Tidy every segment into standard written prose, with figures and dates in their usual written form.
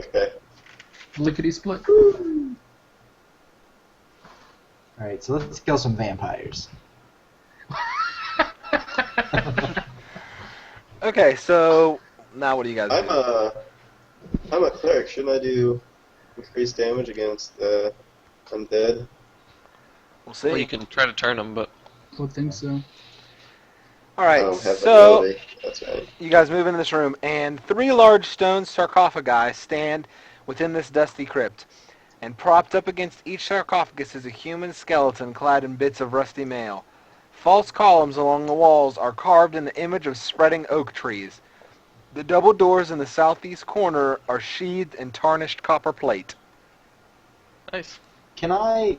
Okay. Lickety-split. Alright, so let's kill some vampires. Okay, so now what do you guys I'm do? a cleric. Shouldn't I do increased damage against undead? We'll see. Well, you can try to turn them, but I would think so. All I right, don't have that so ability. That's right. you guys move into this room, and 3 large stone sarcophagi stand within this dusty crypt. And propped up against each sarcophagus is a human skeleton clad in bits of rusty mail. False columns along the walls are carved in the image of spreading oak trees. The double doors in the southeast corner are sheathed in tarnished copper plate. nice. Can I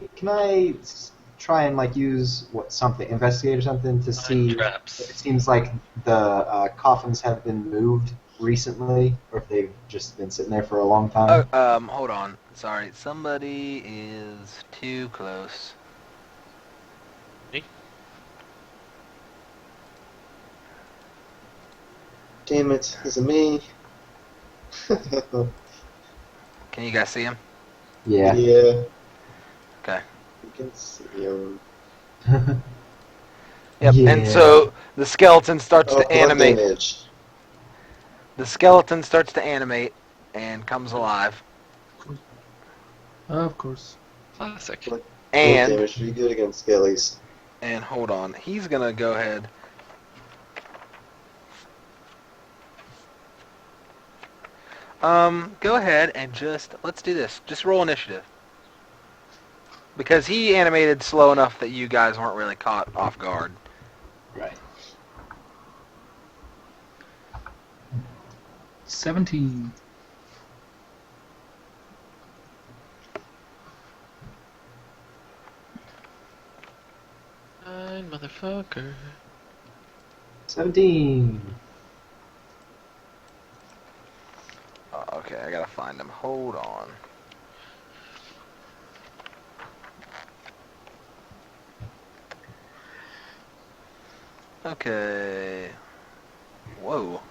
try and use something, investigate or something to see if traps. it seems like the coffins have been moved recently, or if they've just been sitting there for a long time? Hold on. Sorry, somebody is too close. Me? Damn it! Is it me? Can you guys see him? Yeah. Yeah. Okay. You can see him. Yep. Yeah. And so the skeleton starts Oh, to blood animate. damage. The skeleton starts to animate and comes alive. Of course. Classic. Blood And damage. Be good against skellies. and hold on, he's gonna go ahead. Go ahead and let's do this. Just roll initiative. Because he animated slow enough that you guys weren't really caught off guard. Right. 17. Fine, motherfucker. 17. Okay, I gotta find him. Hold on. Okay. Whoa.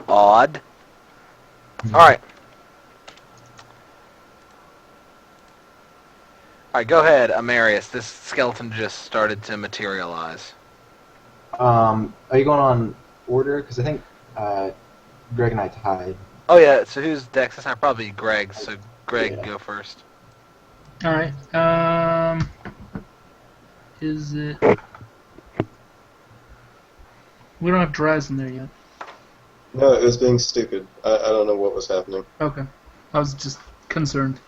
Odd. Alright. Alright, go ahead, Immerias. This skeleton just started to materialize. Are you going on order? Because I think Greg and I tied. Oh yeah, so who's Dex? That's not probably Greg, so Greg, Yeah. go first. Alright, is it... We don't have Draz in there yet. No, it was being stupid. I don't know what was happening. Okay. I was just concerned.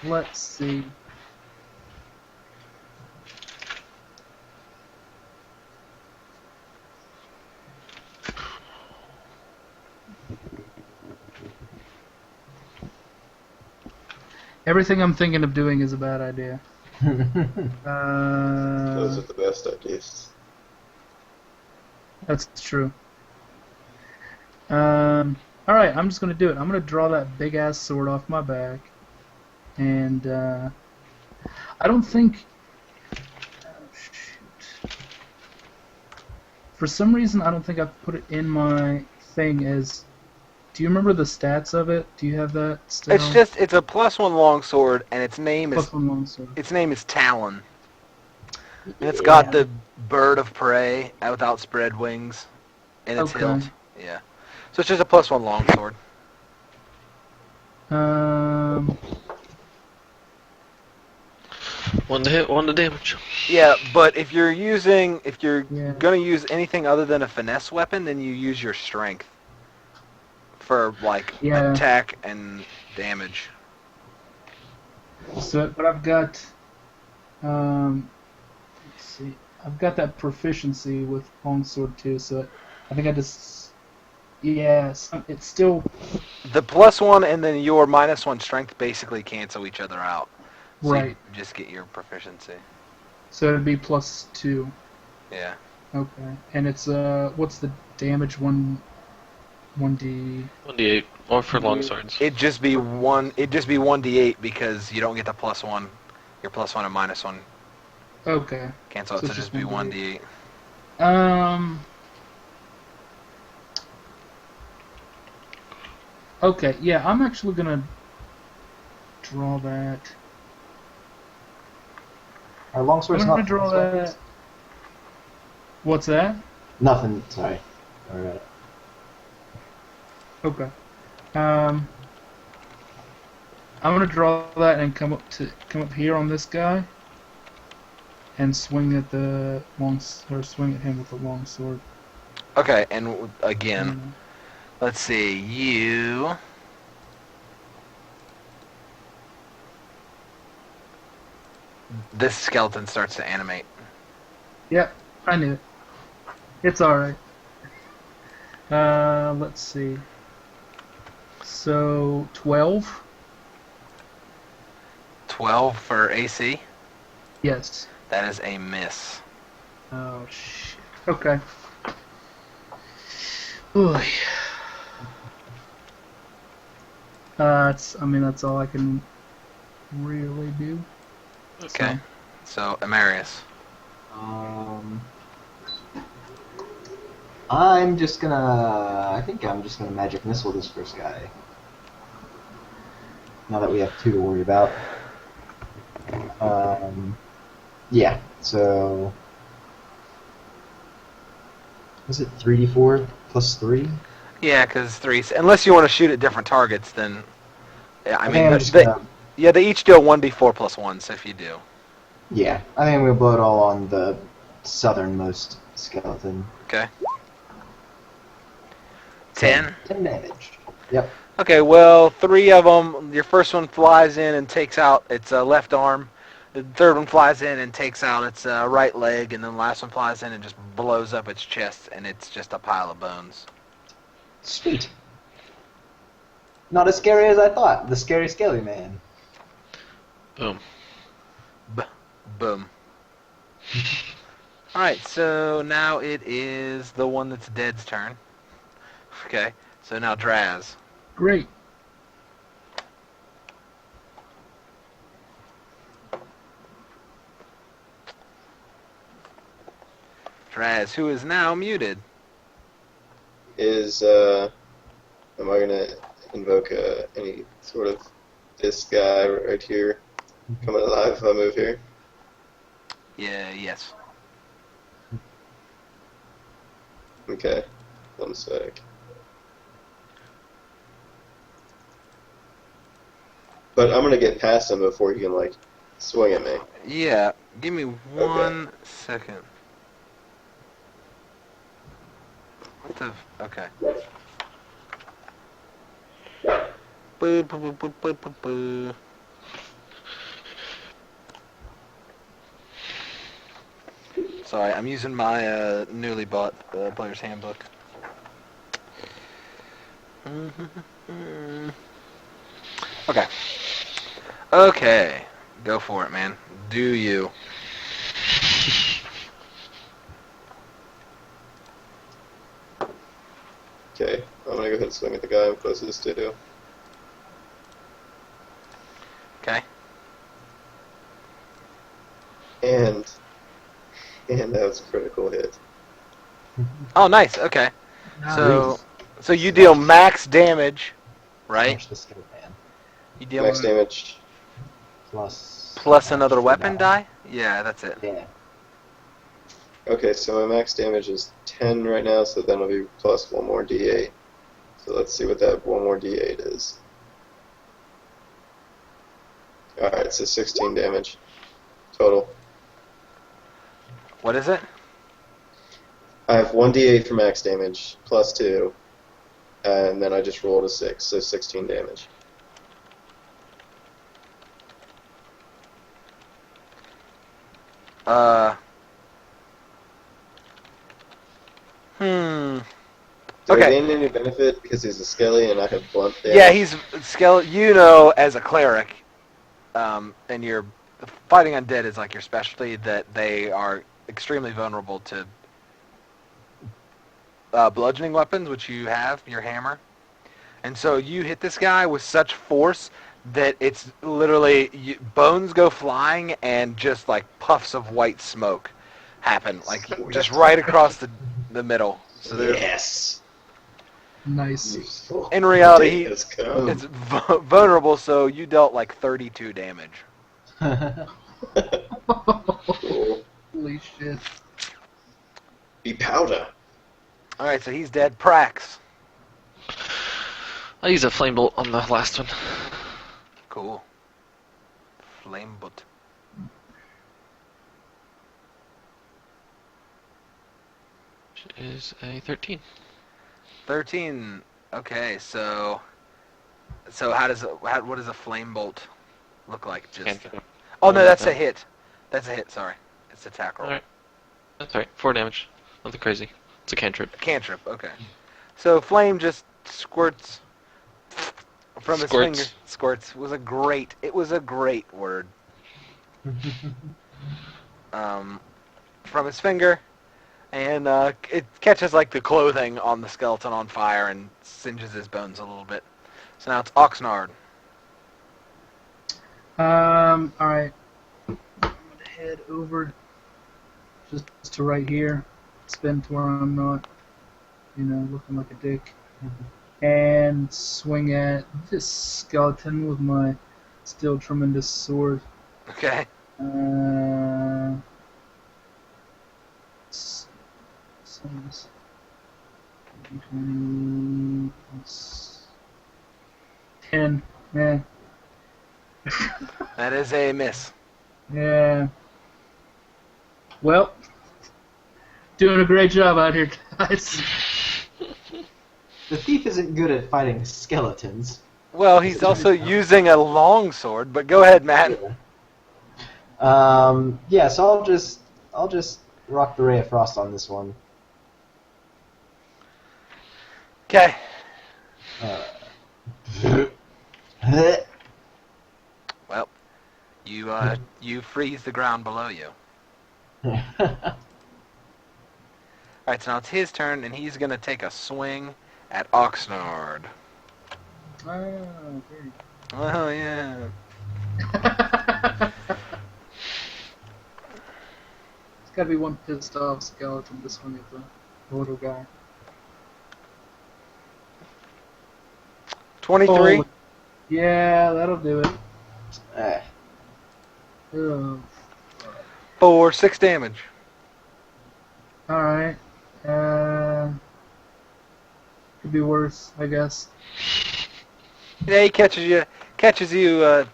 Let's see. Everything I'm thinking of doing is a bad idea. Those are the best ideas. That's true. Alright, I'm just gonna do it. I'm gonna draw that big ass sword off my back. And I don't think shoot. For some reason I don't think I've put it in my thing as do you remember the stats of it? Do you have that still? It's a +1 longsword, and its name is +1 longsword. Talon. And it's got the bird of prey with outspread wings in its Okay. hilt. Yeah. So it's just a +1 longsword. One to hit, one to damage. Yeah, but if you're Yeah. gonna use anything other than a finesse weapon, then you use your strength for Yeah. attack and damage. So, but I've got, let's see, I've got that proficiency with longsword too. So I think I just, it's still The +1 and then your -1 strength basically cancel each other out. So right. You just get your proficiency. So it'd be +2. Yeah. Okay, and it's what's the damage? 1d. 1d8, or for longswords. It'd just be 1d8 because you don't get the +1. Your +1 and -1 Okay. cancel out, So so it's just just be 1d8. 1d8. Okay, yeah, I'm actually gonna draw that. Our longsword's I'm not gonna draw that. What's that? Nothing. Sorry. All right. Okay. I'm gonna draw that and come up here on this guy, and swing at the swing at him with the long sword. Okay, and again, let's see. You. This skeleton starts to animate. Yep, I knew it. It's alright. Let's see. So, 12? 12 for AC. Yes. That is a miss. Oh, shit. Okay. Oy. That's all I can really do. Okay. So, Immerias. I'm just gonna. I think I'm just gonna magic missile this first guy. Now that we have 2 to worry about. Yeah. So. Was it 3d4 plus 3? Yeah, because 3. Unless you want to shoot at different targets, then. Yeah, I mean, I'm just gonna, they each deal 1d4 plus 1. So if you do. yeah, I think I'm gonna blow it all on the southernmost skeleton. Okay. 10. 10 damage. Yep. Okay, well, 3 of them. Your first one flies in and takes out its left arm. The third one flies in and takes out its right leg, and then the last one flies in and just blows up its chest, and it's just a pile of bones. Sweet. Not as scary as I thought. The scary scaly man. Boom. Boom. Alright, so now it is the one that's dead's turn. Okay, so now Draz. Great. Draz, who is now muted. Am I gonna invoke any sort of this guy right here coming alive if I move here? Yeah, yes. Okay, 1 sec. But I'm gonna get past him before he can like swing at me. Yeah, give me 1 second. What the? Okay. Boo, boo, boo, boo, boo, boo, boo. Sorry, I'm using my newly bought player's handbook. Okay. Okay. Go for it, man. Do you? Okay, I'm gonna go ahead and swing at the guy I'm closest to. Okay. And that was a critical hit. Oh, nice. Okay. Nice. So you deal max damage, right? Smash the skeleton man. You deal Max damage. Plus another weapon die. die? Yeah, that's it. Yeah. Okay, so my max damage is 10 right now, so then it'll be plus 1 more d8. So let's see what that 1 more d8 is. Alright, so 16 damage total. What is it? I have 1 d8 for max damage, plus 2, and then I just rolled a 6, so 16 damage. Do I gain any benefit because he's a skelly and I have blunt damage? Yeah, he's skeleton. You know, as a cleric, and you're fighting undead is like your specialty. That they are extremely vulnerable to bludgeoning weapons, which you have, your hammer. And so you hit this guy with such force that it's literally bones go flying and just like puffs of white smoke happen, like just right across the middle. So yes. Nice. Useful. In reality, The day has come. it's vulnerable, so you dealt like 32 damage. Cool. Holy shit. Be powder. All right, so he's dead. Prax. I'll use a flame bolt on the last one. Cool. Flame bolt. Which is a 13. 13. Okay, so what does a flame bolt look like? Just Cantrip. oh no, that's a hit. That's a hit. Sorry, it's a attack roll. Alright. That's alright. 4 damage. Nothing crazy. It's a cantrip. Cantrip. Okay. So flame just squirts from his Squirts. finger. Squirts was a great. It was a great word. From his finger, and it catches like the clothing on the skeleton on fire and singes his bones a little bit. So now it's Oxnard. Alright. I'm gonna head over just to right here. Spin to where I'm not, looking like a dick. And swing at this skeleton with my still tremendous sword. Okay. Sums. 20 plus 10. Man. That is a miss. Yeah. Well, doing a great job out here, guys. The thief isn't good at fighting skeletons. Well, he's also using a long sword, but go ahead, Matt. Yeah, so I'll just rock the Ray of Frost on this one. Okay. Well, you freeze the ground below you. Alright, so now it's his turn, and he's going to take a swing at Oxnard. Oh, great. Oh, yeah. It's gotta be one pissed off skeleton to swing at the little guy. 23 Oh, yeah, that'll do it. Eh. Oh, for 6 damage. alright. Could be worse, I guess. Yeah, he catches you, a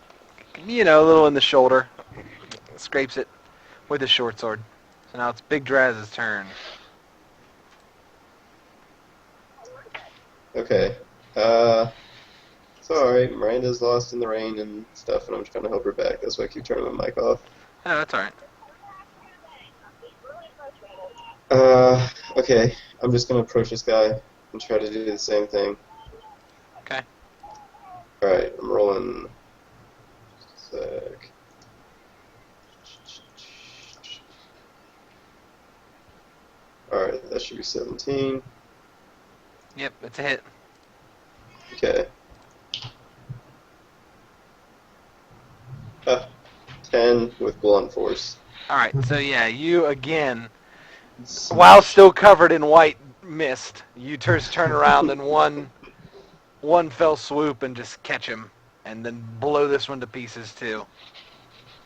little in the shoulder. Scrapes it with his short sword. So now it's Big Draz's turn. Okay. It's alright. Miranda's lost in the rain and stuff, and I'm trying to help her back. That's why I keep turning my mic off. Oh, that's alright. Okay. I'm just gonna approach this guy and try to do the same thing. Okay. Alright, I'm rolling. Just a sec. Alright, that should be 17. Yep, it's a hit. Okay. 10 with blunt force. Alright, so yeah, you again, while still covered in white mist, you turn around and one fell swoop and just catch him, and then blow this one to pieces too.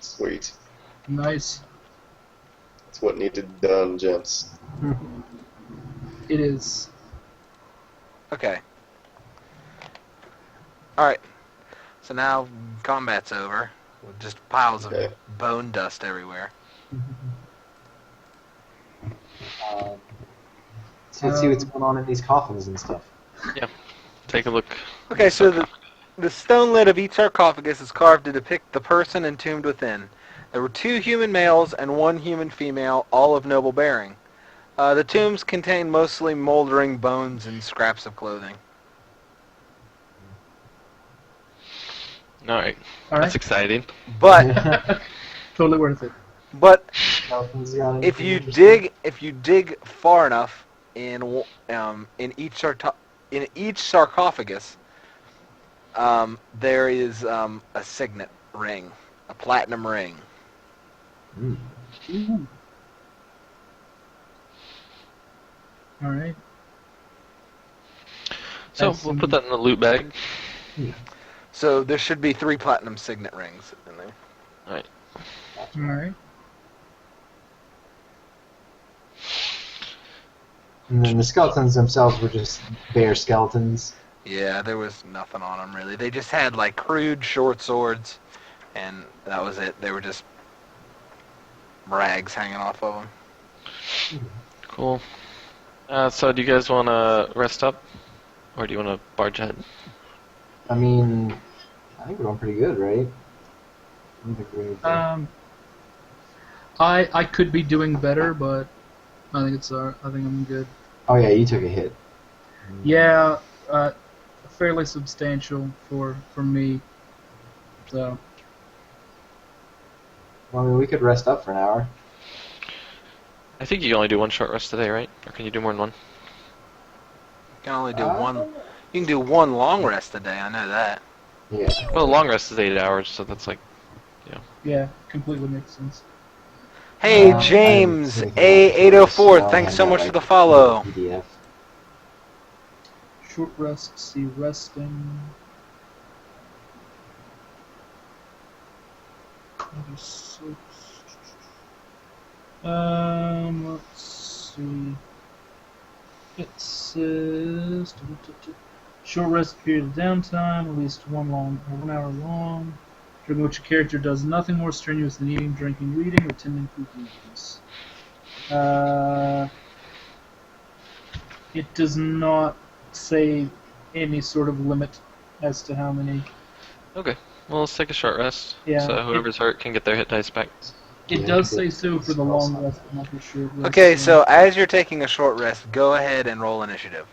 Sweet. Nice. That's what needed done, gents. It is. Okay. Alright. So now combat's over. With just piles of Okay. bone dust everywhere. So let's see what's going on in these coffins and stuff. Take a look. Okay, so the stone lid of each sarcophagus is carved to depict the person entombed within. There were 2 human males and 1 human female, all of noble bearing. The tombs contain mostly moldering bones and scraps of clothing. Alright. Alright. That's exciting. But Totally worth it. Skeletons got if anything you dig far enough in each sarcophagus, there is a signet ring, a platinum ring. interesting? Alright. So we'll put that in the loot bag. So there should be 3 platinum signet rings in there. Alright. Alright. And then the skeletons themselves were just bare skeletons. Yeah, there was nothing on them really. They just had like crude short swords, and that was it. They were just rags hanging off of them. Cool. So do you guys want to rest up? Or do you want to barge ahead? I mean, I think we're doing pretty good, right? I don't think we need to... I could be doing better, but I think it's I think I'm good. Oh yeah, you took a hit. Yeah, fairly substantial for me. So Well, I mean, we could rest up for an hour. I think you can only do 1 short rest today, right? Or can you do more than 1? You can only do one. You can do 1 long rest a day. I know that. Yeah. Well, the long rest is 8 hours, so that's like, yeah, completely makes sense. Hey, I James didn't think about A804, it, so thanks so I'll much hand for the out, follow. PDF. Short rest, see resting. 26. Let's see. It says short rest period of downtime, at least 1 hour long, during which a character does nothing more strenuous than eating, drinking, reading, or tending to duties. It does not say any sort of limit as to how many. okay. Well, let's take a short rest. Yeah, So whoever's hurt can get their hit dice back. It Yeah, does I say think so for the long rest, but not for short rest. Okay, so as you're taking a short rest, go ahead and roll initiative.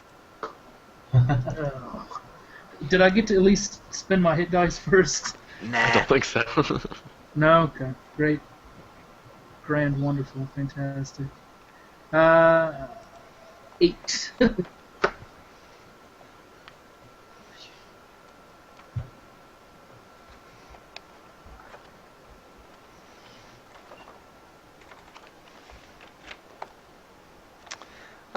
Did I get to at least spend my hit dice first? I Nah. don't think so. No? Okay. Great. Grand, wonderful, fantastic. 8.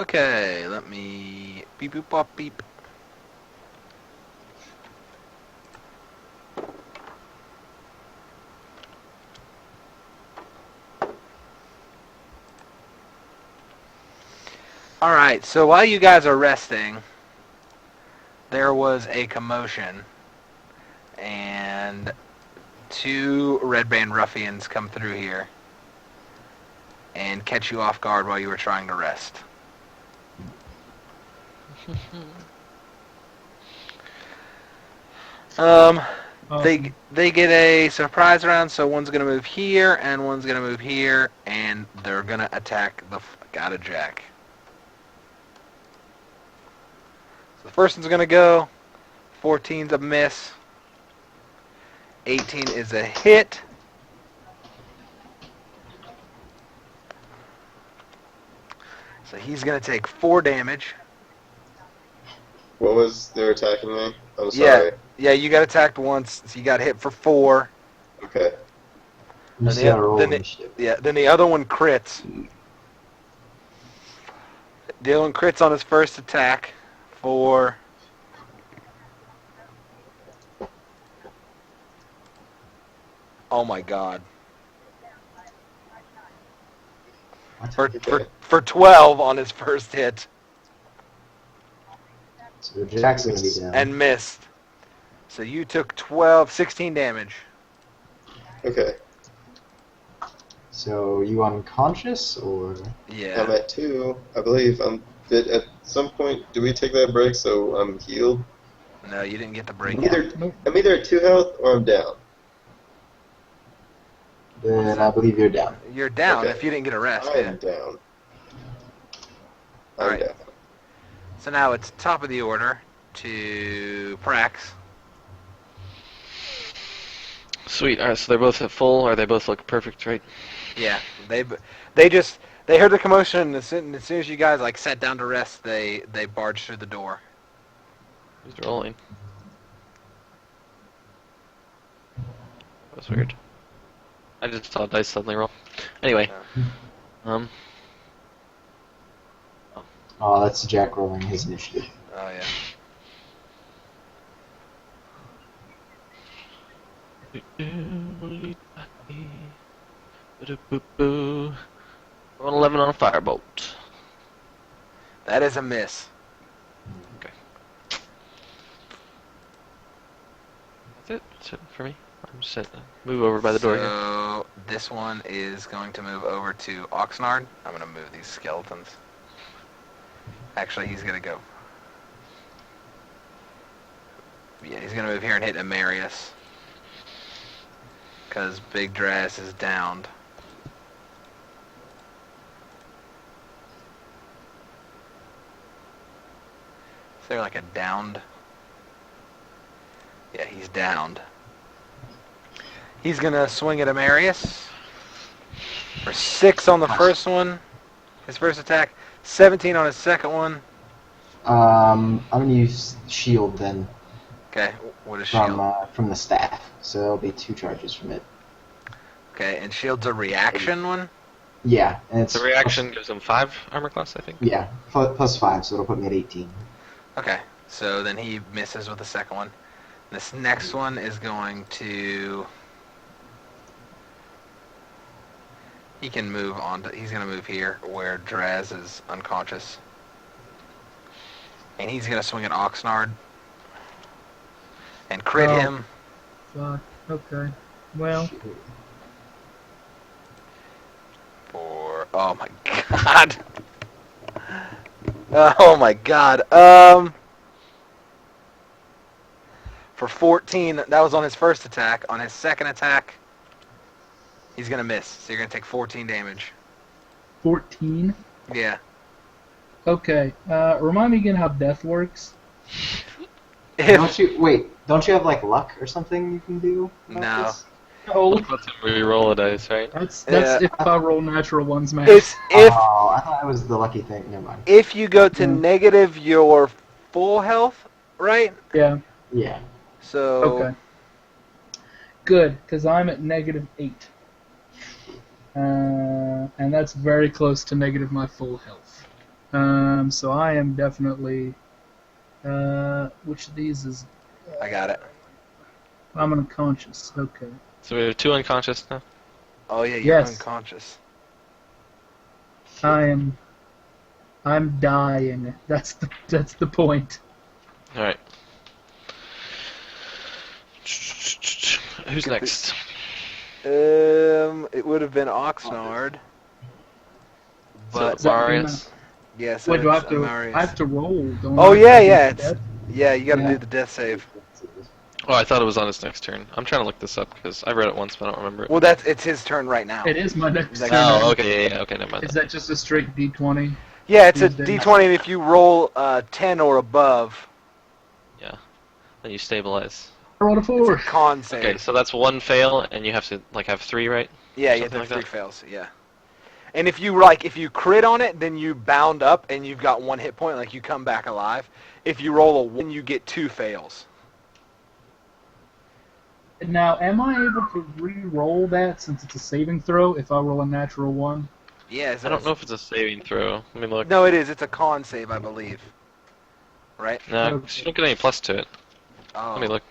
Okay, let me beep boop bop beep. Alright, so while you guys are resting, there was a commotion, and 2 red band ruffians come through here and catch you off guard while you were trying to rest. They get a surprise round, so one's gonna move here and one's gonna move here, and they're gonna attack the fuck out of Jack. So the first one's gonna go. 14's a miss. 18 is a hit. So he's gonna take 4 damage. What was they're attacking me? I'm sorry. Yeah, you got attacked once, so you got hit for 4. Okay. You just then gotta roll then initiative. then the other one crits. The other one crits on his first attack for... Oh my god. For 12 on his first hit. So Jack's gonna be down. And missed. So you took 16 damage. Okay. So you unconscious or? Yeah. I'm at 2, I believe. At some point, do we take that break so I'm healed? No, you didn't get the break. I'm either at 2 health or I'm down. Then I believe you're down. You're down Okay. if you didn't get a rest. I Yeah. am down. I'm Alright. down. So now it's top of the order to Prax. Sweet. Alright, so they're both at full, or they both look perfect, right? Yeah, they heard the commotion, and as soon as you guys like sat down to rest, they barged through the door. Who's rolling? That's weird. I just saw dice suddenly roll. Anyway, Oh, that's Jack rolling his initiative. Oh yeah. Roll 11 on a firebolt. That is a miss. Okay. That's it. That's it for me. I'm just gonna move over by the door here. So this one is going to move over to Oxnard. I'm going to move these skeletons. Actually, he's going to go. Yeah, he's going to move here and hit Immerias. Because Big Draz is downed. Is there like a downed? Yeah, he's downed. He's going to swing at Immerias. For 6 on the first one. His first attack. 17 on his second one. I'm gonna use shield then Okay, what is shield? from the staff, so it'll be 2 charges from it. Okay, and shield's a reaction one? Yeah, and it's The reaction gives him 5 armor class, I think. Yeah, plus 5, so it'll put me at 18. Okay, so then he misses with the second one. This next one is going to... He can move on to... He's going to move here where Draz is unconscious. And he's going to swing at Oxnard. And crit him. Fuck. Okay. Well, For... Oh my god. Oh my god. For 14, that was on his first attack. On his second attack, he's going to miss. So you're going to take 14 damage. 14. Yeah. Okay. Remind me again how death works. Don't you have like luck or something you can do? about No. this? Oh, Let's re-roll a dice, right? that's Yeah. if I roll natural ones, man. If Oh, I thought it was the lucky thing. Never mind. if you go to Mm. negative your full health, right? Yeah. Yeah. So Okay. Good, because I'm at -8. And that's very close to negative my full health. So I am definitely... which of these is... I got it. I'm unconscious. Okay. So we have 2 unconscious now. Oh yeah, you're Yes. unconscious. I'm dying. That's the point. All right. Who's next? It would have been Oxnard. But So Marius. yes, Wait, do I have to? Immerias. I have to roll. Don't Oh I? yeah, To yeah. do It's death? yeah. You got to Yeah. do the death save. Oh, I thought it was on his next turn. I'm trying to look this up because I read it once, but I don't remember it. Well, it's his turn right now. It is my next Like- turn. Oh, okay, yeah, okay, never mind. Is that just a straight D20? Yeah, it's a These days. D20, and if you roll 10 or above, Yeah. Then you stabilize. I rolled a it's a 4. con save. Okay, so that's 1 fail, and you have to like have 3, right? Yeah, you have Something to like have 3 fails. Yeah. And if you crit on it, then you bound up and you've got 1 hit point, like you come back alive. If you roll a 1, you get 2 fails. Now, am I able to re-roll that since it's a saving throw if I roll a natural 1? Yeah. I don't know if it's a saving throw. Let me look. No, it is. It's a con save, I believe. Right? No, 'cause you don't get any plus to it. Oh. Let me look.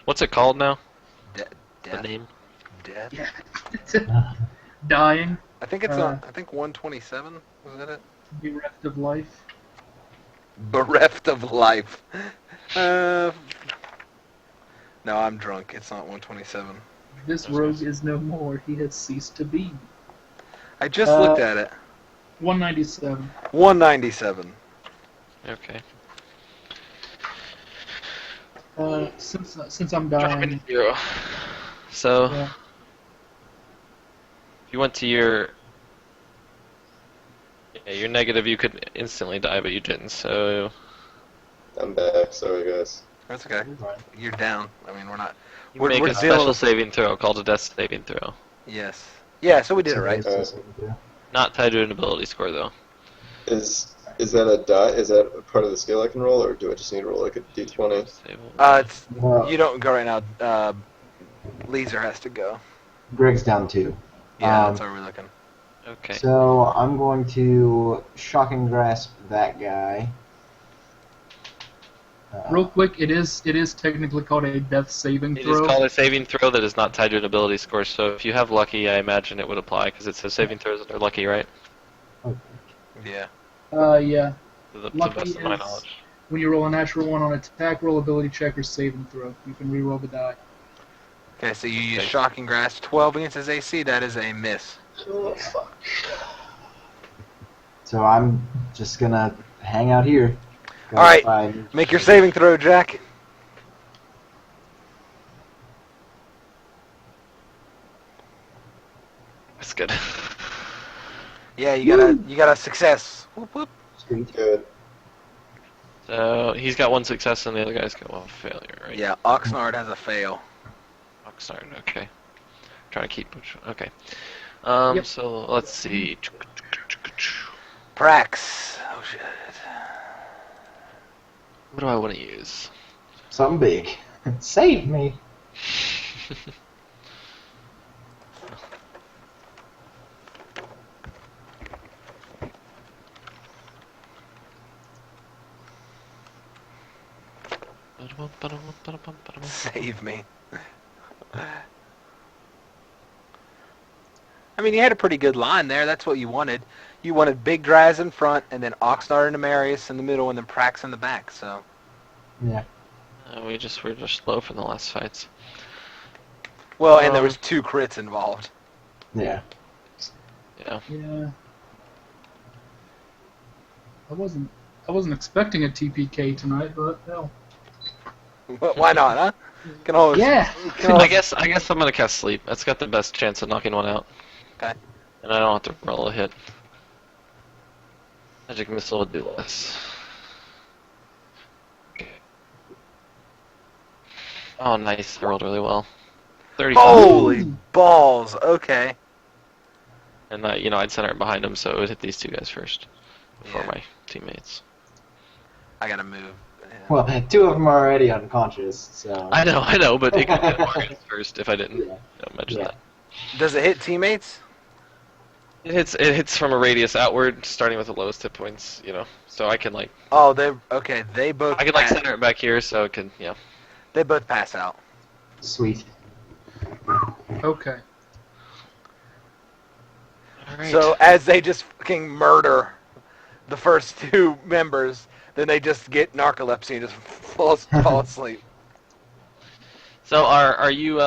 What's it called now? The Death. name? Death. Yeah. Dying. I think it's on. I think 127. Was that it? Bereft of life. Bereft of life. No, I'm drunk. It's not 127. This rogue is no more. He has ceased to be. I just looked at it. 197. 197. Okay. Since I'm Dropping dying. to 0. So, Yeah. if you went to your... Yeah, your negative, you could instantly die, but you didn't, so... I'm back. Sorry, guys. That's okay. You're down. I mean, we're not. You We're make a dealing special with- saving throw called a death saving throw. Yes. Yeah. So we did it right. Not tied to an ability score, though. Is that a die? Is that a part of the skill I can roll, or do I just need to roll like a d20? It's Well, you don't go right now. Leezer has to go. Greg's down 2. Yeah, that's where we're looking. Okay. So I'm going to shocking grasp that guy. Real quick, it is technically called a death saving It is throw. called a saving throw that is not tied to an ability score, so if you have lucky, I imagine it would apply, because it says saving throws that are lucky, right? Okay. Yeah. Yeah. To the Lucky best of my is knowledge. when you roll a natural one on attack, roll, ability check, or saving throw. You can re-roll the die. Okay, so you use Okay. Shocking Grasp 12 against his AC. That is a miss. Oh, fuck. So I'm just gonna hang out here. All right, Bye. make your saving throw, Jack. That's good. Yeah, you got a success. Whoop, whoop. Sweet. Good. So he's got one success and the other guy's got one failure, right? Yeah, Oxnard has a fail. Oxnard, okay. Trying to keep. Okay. Yep. So let's see. Prax. Oh shit. What do I want to use? Something big. Save me. Save me. I mean, you had a pretty good line there. That's what you wanted. You wanted big Draz in front, and then Oxnard and Immerias in the middle, and then Prax in the back. So Yeah. We're just slow from the last fights. well, and there was 2 crits involved. Yeah. Yeah. Yeah. I wasn't expecting a TPK tonight, but hell. Why not, huh? Can always, Yeah. can always- I guess I'm gonna cast sleep. That's got the best chance of knocking one out. Okay. And I don't have to roll a hit. Magic missile would do less. Okay. Oh, nice! I rolled really well. 35. Holy balls! Okay. And I'd center it behind him, so it would hit these 2 guys first before Yeah. my teammates. I gotta move. Yeah. Well, 2 of them are already unconscious, so. I know, but it could hit Morgan first if I didn't. Yeah. Imagine Yeah. that. Does it hit teammates? It hits from a radius outward, starting with the lowest hit points. So I can Oh, they both. I can pass, center it back here, so it can They both pass out. Sweet. Okay. All right. So as they just fucking murder the first 2 members, then they just get narcolepsy and just fall asleep. So are you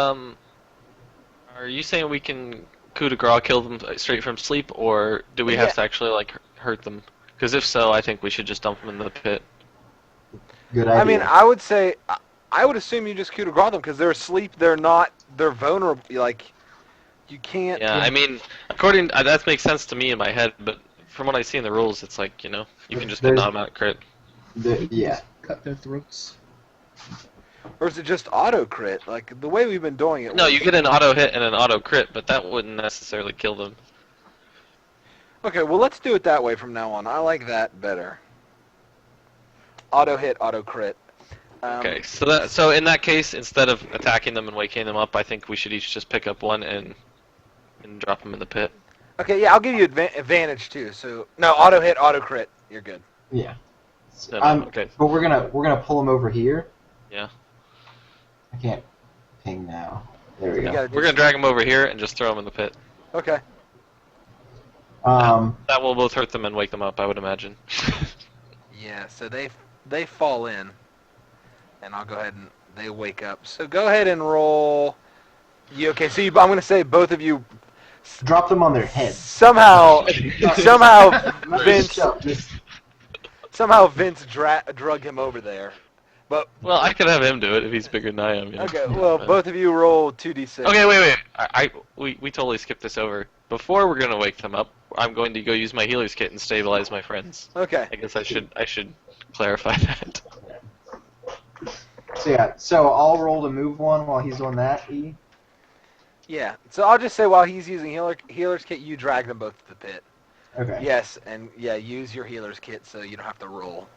saying we can coup de grace kill them straight from sleep, or do we have Yeah. to actually hurt them? Because if so, I think we should just dump them in the pit. Good idea. I mean, I would say, I would assume you just coup de grace them because they're asleep. They're vulnerable. Like, you can't. Yeah, I mean, that makes sense to me in my head, but from what I see in the rules, it's like you can just get an There's- automatic crit. Yeah. Cut their throats. Or is it just auto crit? Like the way we've been doing it. No, you get an auto hit and an auto crit, but that wouldn't necessarily kill them. Okay, well let's do it that way from now on. I like that better. Auto hit, auto crit. Okay, so in that case, instead of attacking them and waking them up, I think we should each just pick up one and drop them in the pit. Okay, yeah, I'll give you advantage too. So no, auto hit, auto crit. You're good. Yeah. No, okay. But we're gonna pull them over here. Yeah. I can't ping now. There we You go. gotta We're gonna drag them over here and just throw them in the pit. Okay. That will both hurt them and wake them up, I would imagine. Yeah, so they fall in, and I'll go ahead and they wake up. So go ahead and roll. Okay? So I'm gonna say both of you Drop them on their heads. somehow Vince Just drug him over there. But Well, I could have him do it if he's bigger than I am. okay, well both of you roll 2d6. Okay, wait. We totally skipped this over. Before we're gonna wake them up, I'm going to go use my healer's kit and stabilize my friends. Okay. I guess I should clarify that. so I'll roll to move one while he's doing that. E. Yeah. So I'll just say while he's using healer's kit, you drag them both to the pit. Okay. Yes, and yeah, use your healer's kit so you don't have to roll.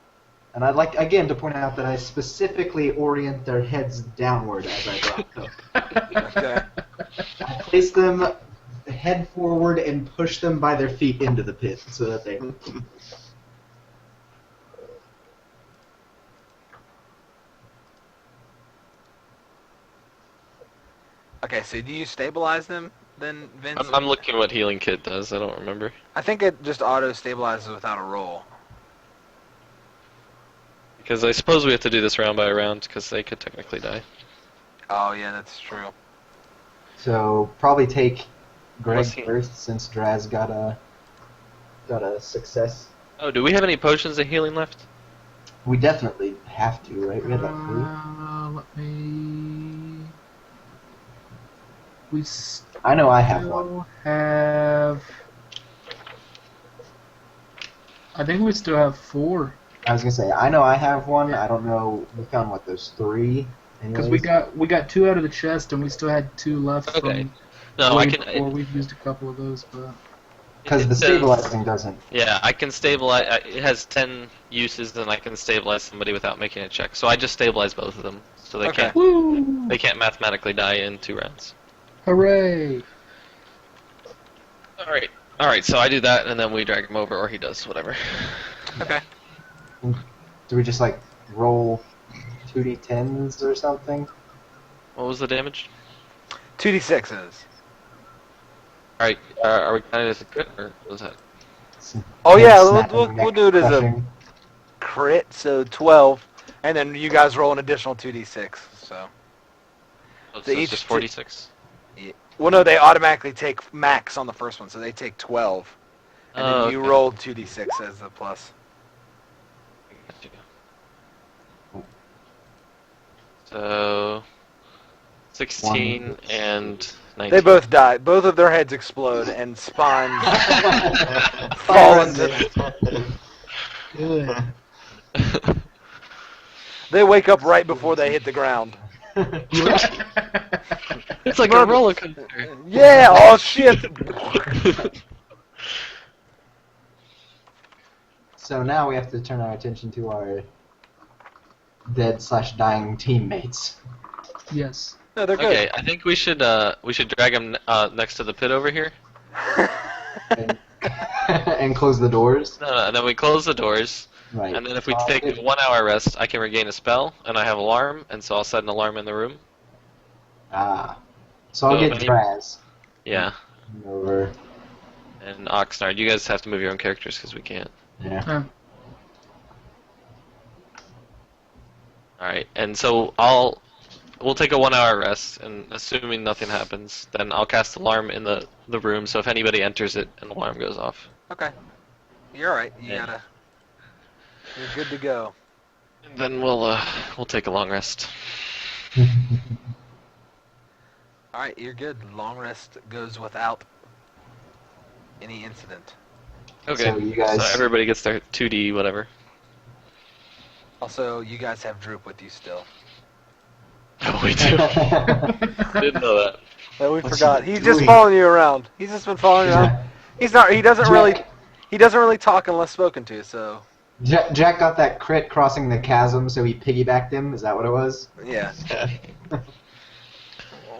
And I'd like again to point out that I specifically orient their heads downward as I drop them. Okay. I place them head forward and push them by their feet into the pit so that they. Okay, so do you stabilize them then, Vince? I'm looking what healing kit does. I don't remember. I think it just auto stabilizes without a roll. Because I suppose we have to do this round by round, because they could technically die. Oh yeah, that's true. So probably take Greg Plus he- first, since Draz got a success. Oh, do we have any potions of healing left? We definitely have to, right? We had like 3. Let me. We still I know I have one. have. I think we still have 4. I was gonna say, I know I have one. I don't know. We found what, those 3. Because we got 2 out of the chest, and we still had 2 left Okay. from No, way I can. before. We've used a couple of those, but Because the it says- stabilizing doesn't. Yeah, I can stabilize. It has 10 uses, and I can stabilize somebody without making a check. So I just stabilize both of them, so they Okay. can't woo! they can't mathematically die in 2 rounds. Hooray! All right. So I do that, and then we drag him over, or he does whatever. Okay. Do we just like roll 2d10s or something? What was the damage? 2d6s. All right. Are we counting as a crit, or what was that? Oh yeah, Snapping, we'll neck do it as a crushing. crit, so 12, and then you guys roll an additional 2d6. So, Oh, They so it's each just t- 46. well, no, they automatically take max on the first one, so they take 12, and then you okay. roll 2d6 as the plus. So 16 and 19. They both die. Both of their heads explode, and spawns fall into. Good. They wake up right before they hit the ground. It's like a roller coaster. Yeah. Oh shit. So now we have to turn our attention to our dead/dying teammates. Yes. No, they're good. Okay, I think we should drag him next to the pit over here. And, and close the doors. No, and then we close the doors, Right. and then if we take a 1 hour rest, I can regain a spell, and I have alarm, and so I'll set an alarm in the room. Ah. So I'll So get any- Draz Yeah, over. and Oxnard, you guys have to move your own characters because we can't. Yeah. All right, and so we'll take a 1 hour rest, and assuming nothing happens, then I'll cast alarm in the room. So if anybody enters it, an alarm goes off. Okay. You're alright. Yeah. You're good to go. And then we'll take a long rest. Alright, you're good. Long rest goes without any incident. Okay. So you guys. So everybody gets their 2D whatever. Also, you guys have Droop with you still. Oh, we do. Didn't know that. Oh, we What's forgot. he He's just doing? following you around. He's just been following you around. He's not. He doesn't really talk unless spoken to. So Jack got that crit crossing the chasm, so he piggybacked him. Is that what it was? yeah.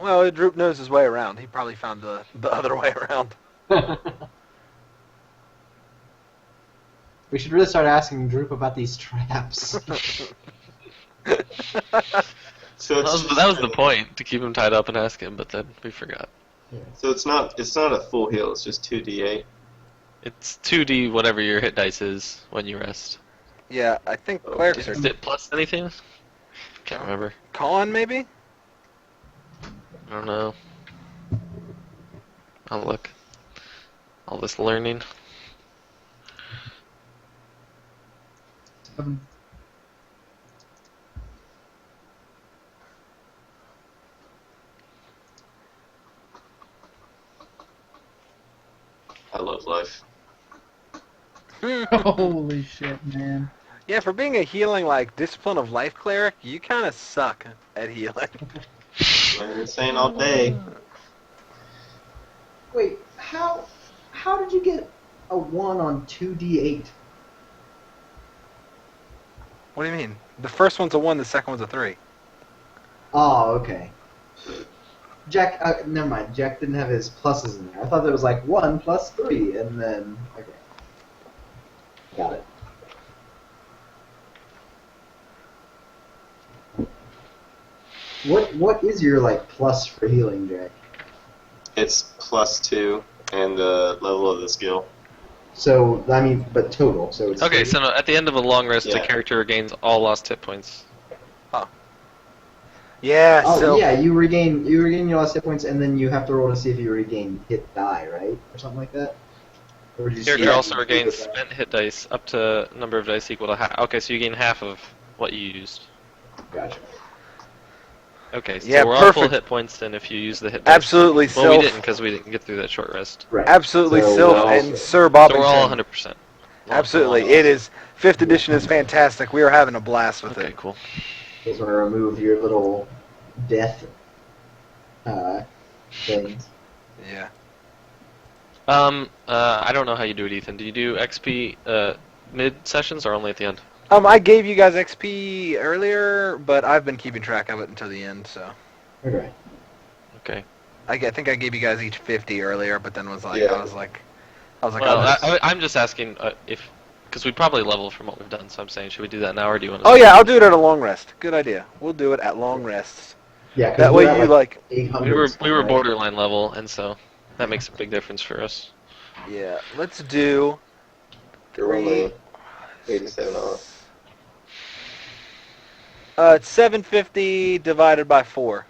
Well, Droop knows his way around. He probably found the other way around. We should really start asking Droop about these traps. So That was the point, to keep him tied up and ask him, but then we forgot. So it's not a full heal. It's just 2d8. It's 2D whatever your hit dice is when you rest. Yeah, I think clerics are Is it plus anything? Can't remember. con maybe. I don't know. I'll look. All this learning. 7. I love life. Holy shit, man. Yeah, for being a healing like discipline of life cleric, you kind of suck at healing. I've been saying all day. Wait, how did you get a 1 on 2d8? What do you mean? The first one's a 1, the second one's a 3. Oh, okay. Jack, never mind. Jack didn't have his pluses in there. I thought there was like 1 plus 3, and then okay, got it. What is your like plus for healing, Jack? It's +2 and the level of the skill. So I mean, but total. So it's Okay, 30? so no, at the end of a long rest, the Yeah. character regains all lost hit points. Yeah, Oh so yeah, you regain your lost hit points, and then you have to roll to see if you regain hit die, right, or something like that. Or did you Character see also that? regains spent hit dice up to number of dice equal to half. Okay, so you gain half of what you used. Gotcha. Okay, so Yeah, we're all full perfect. hit points then if you use the hit dice. Absolutely Well, we self. didn't because we didn't get through that short rest. Right. Absolutely So, self no. and Sir So we're all Bobbington. 100%. Absolutely, it is. 5th edition is 100%. fantastic. We are having a blast with Okay, it. cool. You guys want to remove your little death things? Yeah. I don't know how you do it, Ethan. Do you do XP mid sessions or only at the end? I gave you guys XP earlier, but I've been keeping track of it until the end. So Okay. Okay. I think I gave you guys each 50 earlier, but then was like, Yeah. I was like, I'll Well, just... I'm just asking if because we probably level from what we've done. So I'm saying, should we do that now or do you want? Oh yeah, I'll do it at a long rest. Good idea. We'll do it at long rests. Yeah, because That we're way at you like like 800. We were right? borderline level, and so that makes a big difference for us. Yeah, let's do You're 3. only 87 off. It's 750 divided by 4.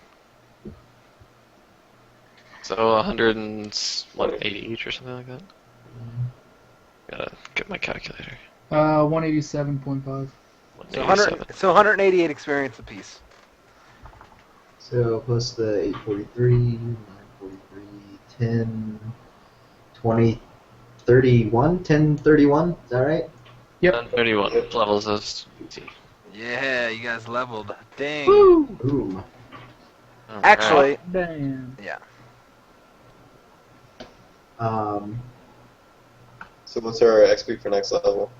So 180 each or something like that. Gotta get my calculator. 187.5. So 187. 188 experience apiece. So plus the 843, 943, 10, 20, 31, 10, 31. Is that right? Yep. 31 levels us. Yeah, you guys leveled. Dang. Woo! Boom. Actually, Damn. yeah. So what's our XP for next level?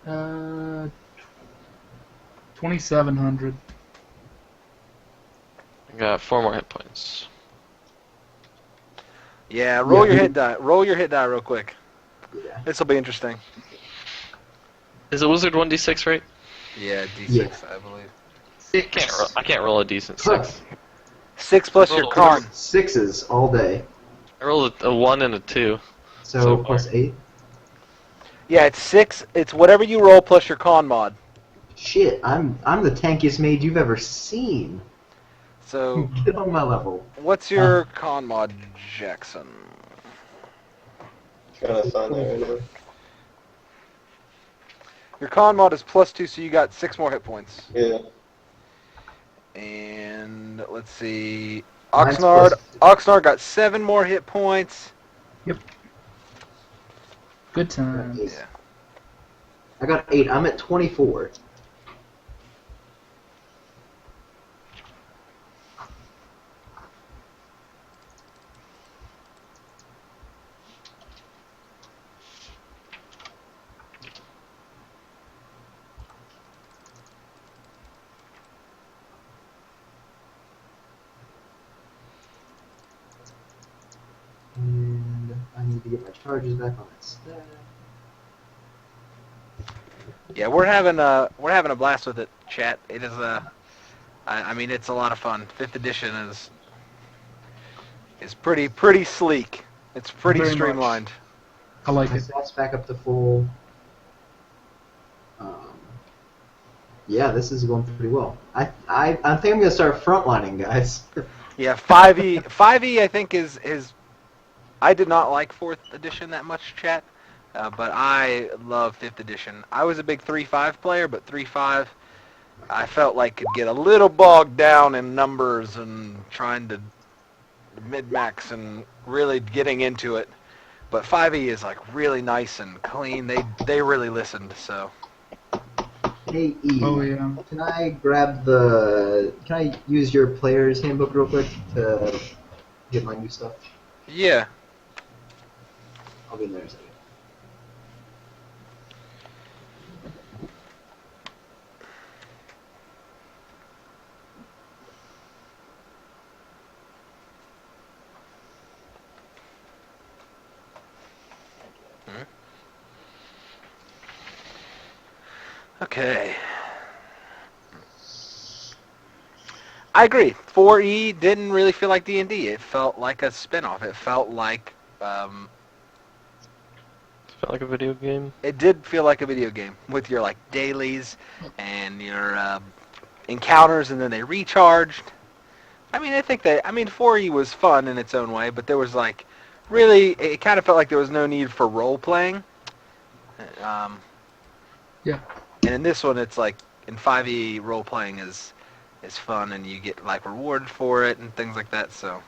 2,700. I got 4 more hit points. Yeah, roll Yeah. your hit die. Roll your hit die real quick. Yeah. This will be interesting. Is a wizard 1d6 right? Yeah, D6, Yeah. I believe. I can't roll a decent 6. 6 plus your con. Sixes all day. I rolled a 1 and a 2. So, So far. plus 8. Yeah, it's 6. It's whatever you roll plus your con mod. Shit, I'm the tankiest mage you've ever seen. So, Get on my level. what's your con mod, Jackson? Trying to find that right now. Your con mod is +2, so you got 6 more hit points. Yeah. And let's see, Mine's Oxnard. plus- Oxnard got 7 more hit points. Good times. Yeah. I got 8. I'm at 24. And I need to get my charges back on that stack. Yeah, we're having a blast with it, chat. It is I mean it's a lot of fun. 5th edition is pretty sleek. It's pretty Very much. streamlined. I like My it. stats back up to full. Yeah, this is going pretty well. I think I'm gonna start frontlining, guys. Yeah, 5e I think is I did not like 4th edition that much, chat. But I love 5th edition. I was a big 3.5 player, but 3.5 I felt like could get a little bogged down in numbers and trying to mid-max and really getting into it. But 5e is like really nice and clean. They really listened, so. Hey E, Oh yeah. can I use your player's handbook real quick to get my new stuff? Yeah. I'll be in there in a second. Okay. I agree. 4E didn't really feel like D&D. It felt like a spin-off. It felt like Felt like a video game. it did feel like a video game with your like dailies and your encounters, and then they recharged. I mean, I think that 4E was fun in its own way, but there was like really it kind of felt like there was no need for role playing. Yeah. And in this one, it's like in 5E, role playing is fun, and you get like rewarded for it and things like that. So.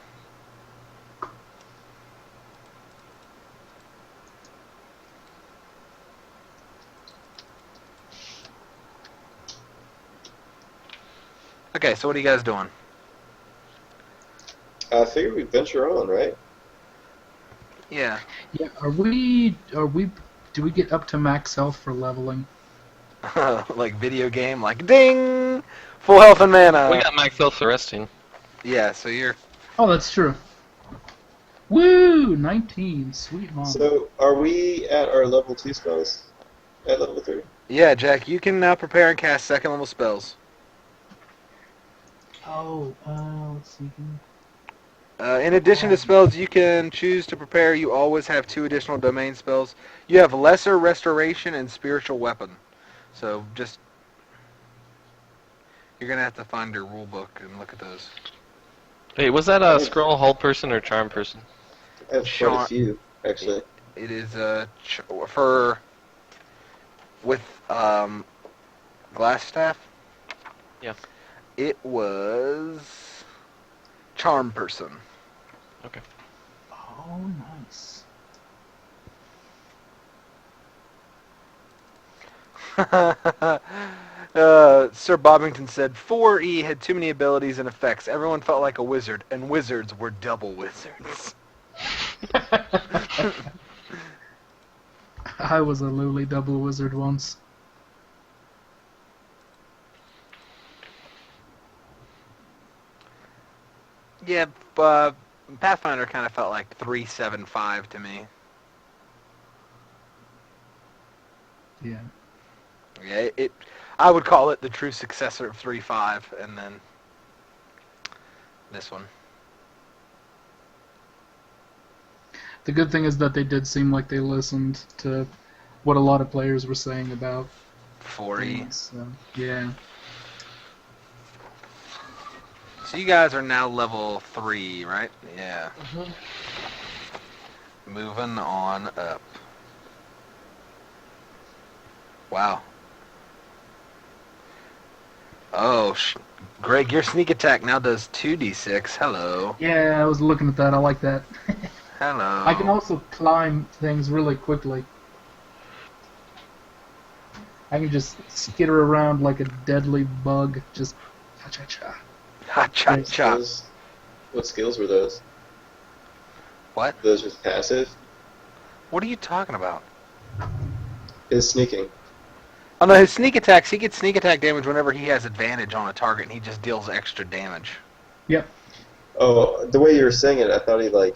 Okay, so what are you guys doing? I figured we'd venture on, right? Yeah. Yeah. Are we? Do we get up to max health for leveling? Like video game, like ding, full health and mana. We got max health for resting. Yeah, so you're. Oh, that's true. Woo! 19. Sweet mom. So, are we at our level 2 spells? At level 3? Yeah, Jack, you can now prepare and cast second level spells. Oh, let's see. In addition to spells you can choose to prepare, you always have 2 additional domain spells. You have Lesser Restoration and Spiritual Weapon. So just you're gonna have to find your rule book and look at those. Hey, was that a scroll hold person or charm person? I have quite a few, actually. It is for with glass staff. Yeah. It was charm person. Okay. Oh, nice. Sir Bobbington said 4E had too many abilities and effects. Everyone felt like a wizard, and wizards were double wizards. I was a lowly double wizard once. Yeah, Pathfinder kind of felt like 3.75 to me. Yeah. Yeah, I would call it the true successor of 3.5, and then this one. The good thing is that they did seem like they listened to what a lot of players were saying about 4E. things, so, yeah. So you guys are now level 3, right? Yeah. Moving on up. Wow. Oh, Greg, your sneak attack now does 2d6. Hello. Yeah, I was looking at that. I like that. Hello. I can also climb things really quickly. I can just skitter around like a deadly bug. Just cha-cha-cha. Ha-cha-cha. What skills were those? What? Those just passive? What are you talking about? His sneaking. Oh no, his sneak attacks, he gets sneak attack damage whenever he has advantage on a target, and he just deals extra damage. Yep. Oh, the way you were saying it, I thought he, like,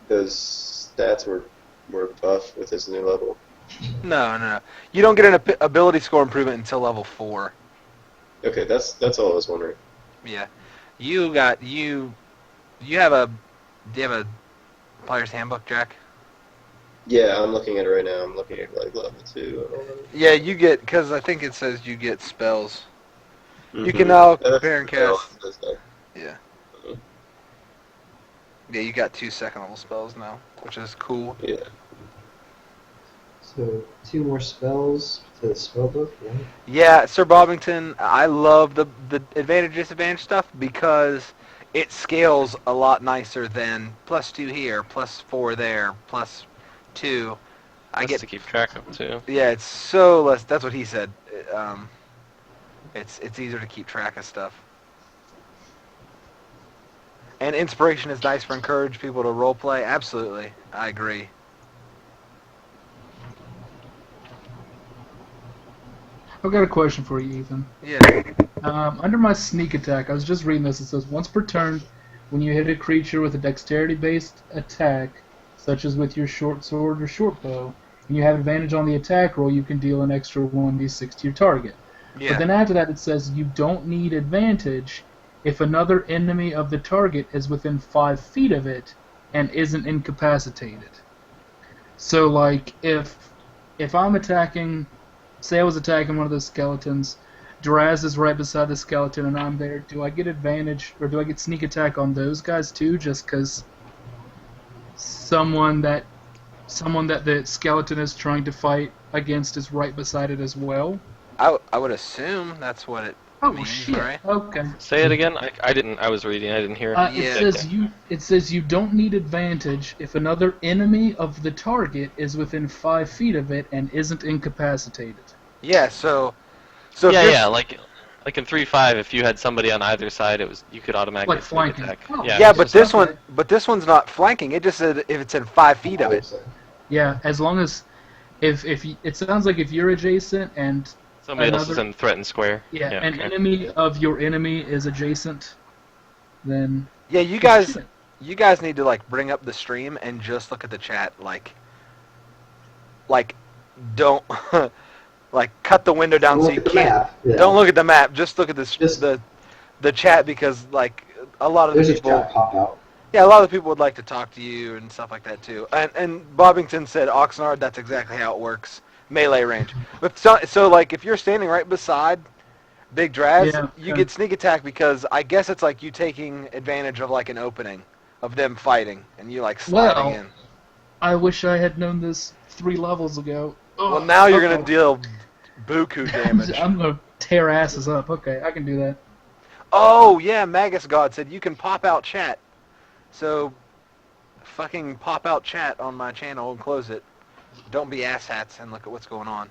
those stats were buff with his new level. No. You don't get an ability score improvement until level 4. Okay, that's all I was wondering. Yeah. You have a... Do you have a player's handbook, Jack? Yeah, I'm looking at it right now. I'm looking at, like, level 2. Yeah, you get... Because I think it says you get spells. Mm-hmm. You can now prepare and cast... Yeah. Mhm. Yeah, you got 2 second level spells now, which is cool. Yeah. So 2 more spells to the spellbook, right? Yeah, Sir Bobbington, I love the advantage disadvantage stuff because it scales a lot nicer than +2 here, +4 there, +2. I get to keep track of too. Yeah, it's so less. That's what he said. It's easier to keep track of stuff. And inspiration is nice for encourage people to role play. Absolutely, I agree. I've got a question for you, Ethan. Yeah. Under my sneak attack, I was just reading this. It says, once per turn, when you hit a creature with a dexterity-based attack, such as with your short sword or short bow, and you have advantage on the attack roll, you can deal an extra 1d6 to your target. Yeah. But then after that, it says you don't need advantage if another enemy of the target is within 5 feet of it and isn't incapacitated. So, like, if I'm attacking, say I was attacking one of those skeletons, Draz is right beside the skeleton and I'm there, do I get advantage, or do I get sneak attack on those guys too, just because someone that the skeleton is trying to fight against is right beside it as well? I would assume that's what it Oh means, shit! right? Okay. Say it again. I didn't. I was reading. I didn't hear. Yeah. It says you don't need advantage if another enemy of the target is within 5 feet of it and isn't incapacitated. Yeah, so if you're, Yeah. Like in 3-5, if you had somebody on either side, you could automatically Like flanking. attack. Oh. Yeah, but this Okay. one's not flanking. It just said if it's in 5 feet of it. Yeah, as long as it sounds like if you're adjacent and Somebody else is in threatened square. an okay. enemy of your enemy is adjacent, then Yeah, you guys need to like bring up the stream and just look at the chat. Like don't like cut the window down so you can't. Don't look at the map. Just look at the chat, because like a lot of the There's people. a chat pop out. Yeah, a lot of the people would like to talk to you and stuff like that too. And Bobbington said Oxnard. That's exactly how it works. Melee range. But so like if you're standing right beside Big Draz, you get sneak attack, because I guess it's like you taking advantage of like an opening of them fighting and you like sliding in. I wish I had known this 3 levels ago. Well, now you're gonna deal buku damage. I'm gonna tear asses up. Okay, I can do that. Oh yeah, Magus God said you can pop out chat. So fucking pop out chat on my channel and close it. Don't be asshats and look at what's going on.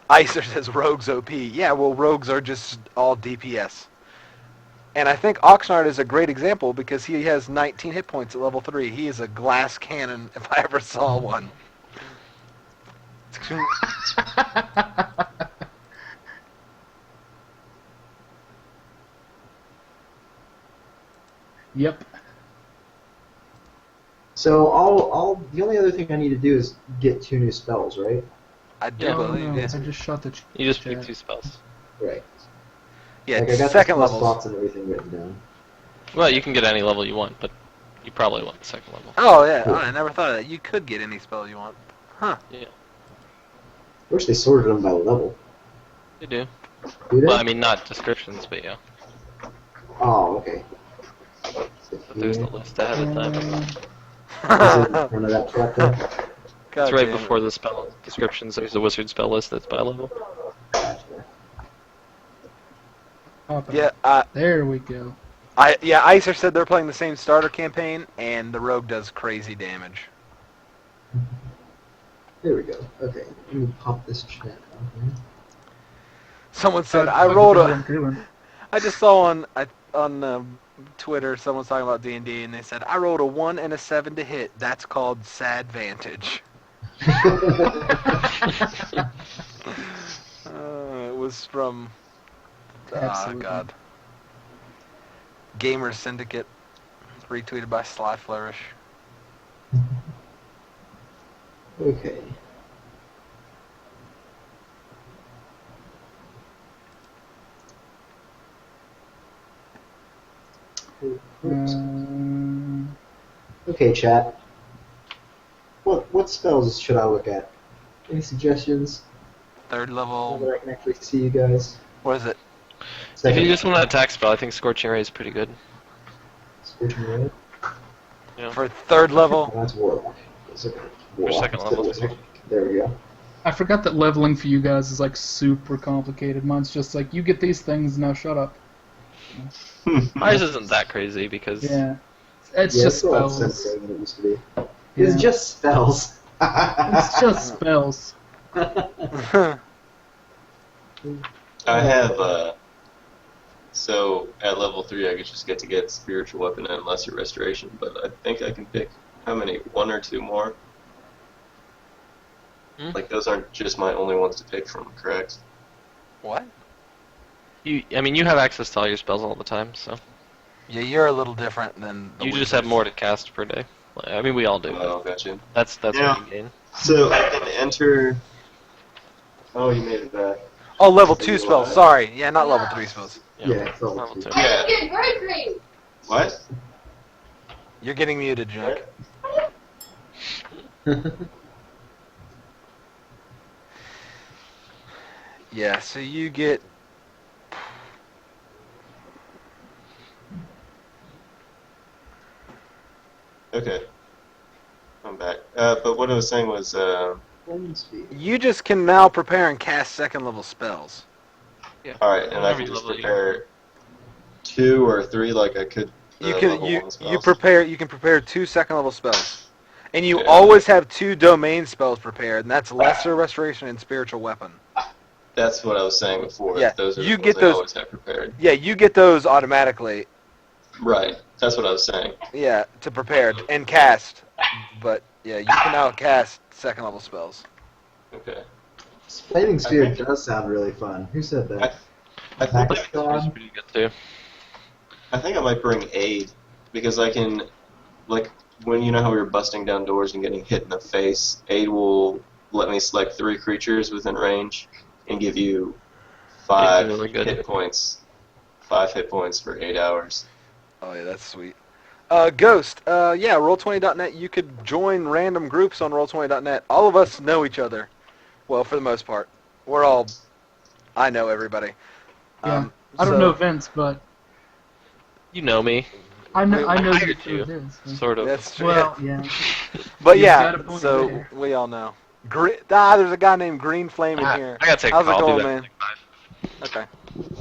Icer says rogues OP. Yeah, well, rogues are just all DPS. And I think Oxnard is a great example because he has 19 hit points at level 3. He is a glass cannon if I ever saw one. Yep. So the only other thing I need to do is get 2 new spells, right? I do Yeah. believe I it. just shot the You just chat. pick 2 spells. Right. Yeah, Like I got second the levels. spots and everything written down. Well, you can get any level you want, but you probably want the second level. Oh yeah, Cool. I never thought of that. You could get any spell you want. Huh. Yeah, I wish they sorted them by level. they do. Do they? Well, I mean, not descriptions, but yeah. Oh, okay. But there's the list ahead of time. Is it in front of that truck there? God It's right damn it. before the spell descriptions. There's a wizard spell list that's by level. Gotcha. Yeah, There we go. Icer said they're playing the same starter campaign, and the rogue does crazy damage. There we go. Okay, let me pop this chat out here. Someone said I I rolled what I'm a. doing. I just saw on Twitter someone's talking about D&D, and they said I rolled a 1 and a 7 to hit. That's called sad vantage. It was from. Absolutely. God. Gamer Syndicate, retweeted by Sly Flourish. Okay. Okay, chat. What spells should I look at? Any suggestions? Third So level. that I can actually see you guys. What is it? If Second. you just want an attack spell, I think Scorching Ray is pretty good. Scorching Ray. Yeah. For third level? Oh, that's Warlock. That's okay. Warlock. second Still level. Wizard. There we go. I forgot that leveling for you guys is like super complicated. Mine's just like you get these things, now shut up. Ours isn't that crazy because Yeah. It's Yeah, just it's a lot spells. simpler than it used to be. Yeah. It's just spells. It's just spells. I have, so at level 3 I could just get spiritual weapon and lesser restoration, but I think I can pick, how many, 1 or 2 more? Like those aren't just my only ones to pick from, correct? What? you have access to all your spells all the time, so Yeah, you're a little different than the you just have wizards. more to cast per day. I mean, we all do. Oh, But gotcha. that's Yeah. what you gain. So I can enter... Oh, you made it back. Oh, level 2 spells. Sorry. Yeah, not level 3 spells. Yeah, it's level level 2. 2. Yeah. What? You're getting muted, Jack. Yeah, so you get... Okay. I'm back. But what I was saying was, Flame speed. You just can now prepare and cast second level spells. Yeah. alright, and I Whenever can you just level it, prepare 2 or 3 like I could the You can level 1 you spells. can prepare 2 second level spells. And you Yeah. always have 2 domain spells prepared, and that's Lesser Restoration and Spiritual Weapon. That's what I was saying before. Yeah, Those are you the ones get I those- always have prepared. Yeah, you get those automatically. Right. That's what I was saying. Yeah, to prepare and cast. But yeah, you can now cast second level spells. Okay. Flaming Sphere think- does sound really fun. Who said that? I think Max It's God? pretty good too. I think I might bring aid because I can, like, when you know how we were busting down doors and getting hit in the face, aid will let me select 3 creatures within range and give you 5 really good. hit points. 5 hit points for 8 hours. Oh yeah, that's sweet. Ghost, yeah, Roll20.net, you could join random groups on Roll20.net. All of us know each other. Well, for the most part. I know everybody. Yeah. I don't know Vince, but You know me, I know I you hired through you. this. So. sort of. That's true. Well, yeah. But You've yeah, got a point so there. we all know. There's a guy named Green Flame in here. I gotta take How's a call. it I'll going, be man? back in like 5. Okay.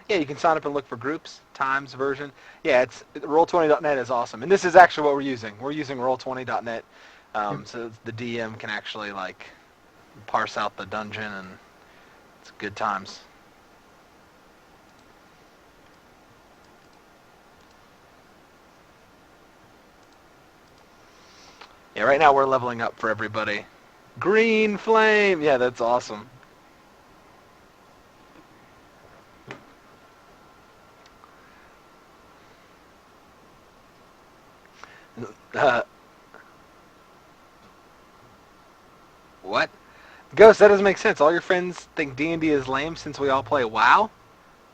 Yeah, you can sign up and look for groups, times, version. Yeah, it's Roll20.net is awesome. And this is actually what we're using. We're using Roll20.net, so the DM can actually, like, parse out the dungeon, and it's good times. Yeah, right now we're leveling up for everybody. Green Flame! Yeah, that's awesome. What? Ghost, that doesn't make sense. All your friends think D&D is lame since we all play WoW?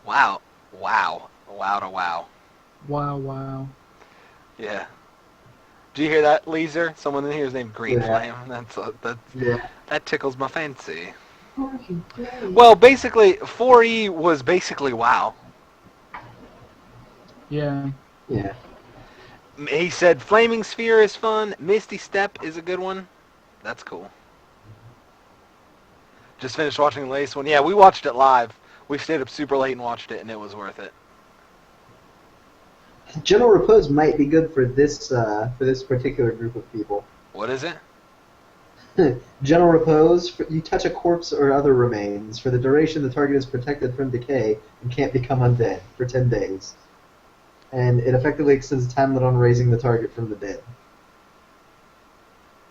Wow. Wow. Wow to wow. Wow. Yeah. Did you hear that, Leezer? Someone in here is named Green Yeah. Flame. Yeah. That tickles my fancy. Well, basically, 4E was basically WoW. Yeah. Yeah. He said Flaming Sphere is fun. Misty Step is a good one. That's cool. Just finished watching the latest one. Yeah, we watched it live. We stayed up super late and watched it, and it was worth it. General Repose might be good for this particular group of people. What is it? General Repose, you touch a corpse or other remains. For the duration, the target is protected from decay and can't become undead for 10 days. And it effectively extends the time limit on raising the target from the dead.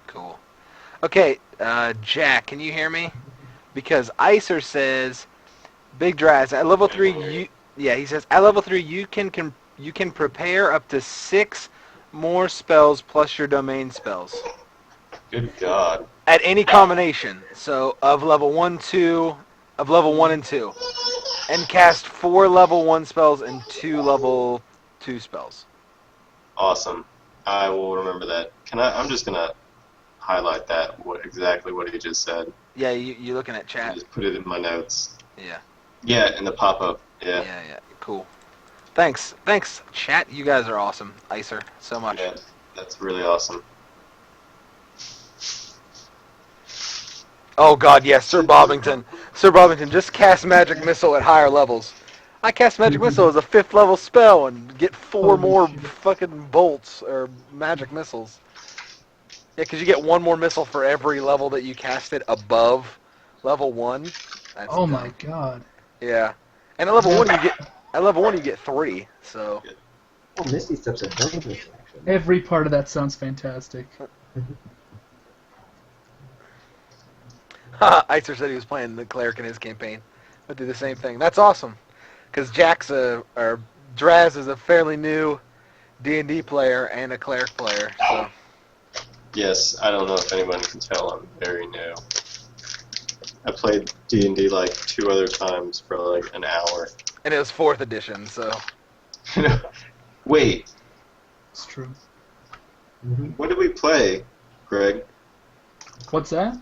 Cool. Okay, Jack, can you hear me? Because Icer says, Big Draz, at level 3, he says, at level 3, you can prepare up to 6 more spells plus your domain spells. Good God. At any combination. So, of level 1 and 2. And cast 4 level 1 spells and 2 level 2 spells. Awesome. I will remember that. I'm just going to highlight that, exactly what he just said. Yeah, you looking at And chat? just put it in my notes. Yeah. Yeah, in the pop-up. Yeah. Yeah, cool. Thanks, chat. You guys are awesome, Icer, so much. Yeah, that's really awesome. Oh god, yes, Sir Bobbington. Sir Bobbington, just cast Magic Missile at higher levels. I cast Magic Missile as a 5th level spell and get 4 Holy more shit. fucking bolts or Magic Missiles. Yeah, because you get 1 more missile for every level that you cast it above level 1. That's Oh dumb. my god. Yeah. And at level 1 you get 3, so... Oh, Misty Step's a bonus action. Every part of that sounds fantastic. Icer said he was playing the cleric in his campaign. I'd do the same thing. That's awesome, because Draz is a fairly new D&D player and a cleric player. So Yes, I don't know if anyone can tell I'm very new. I played D&D like 2 other times for like an hour. And it was 4th edition, so. Wait, It's true. what did we play, Greg? What's that?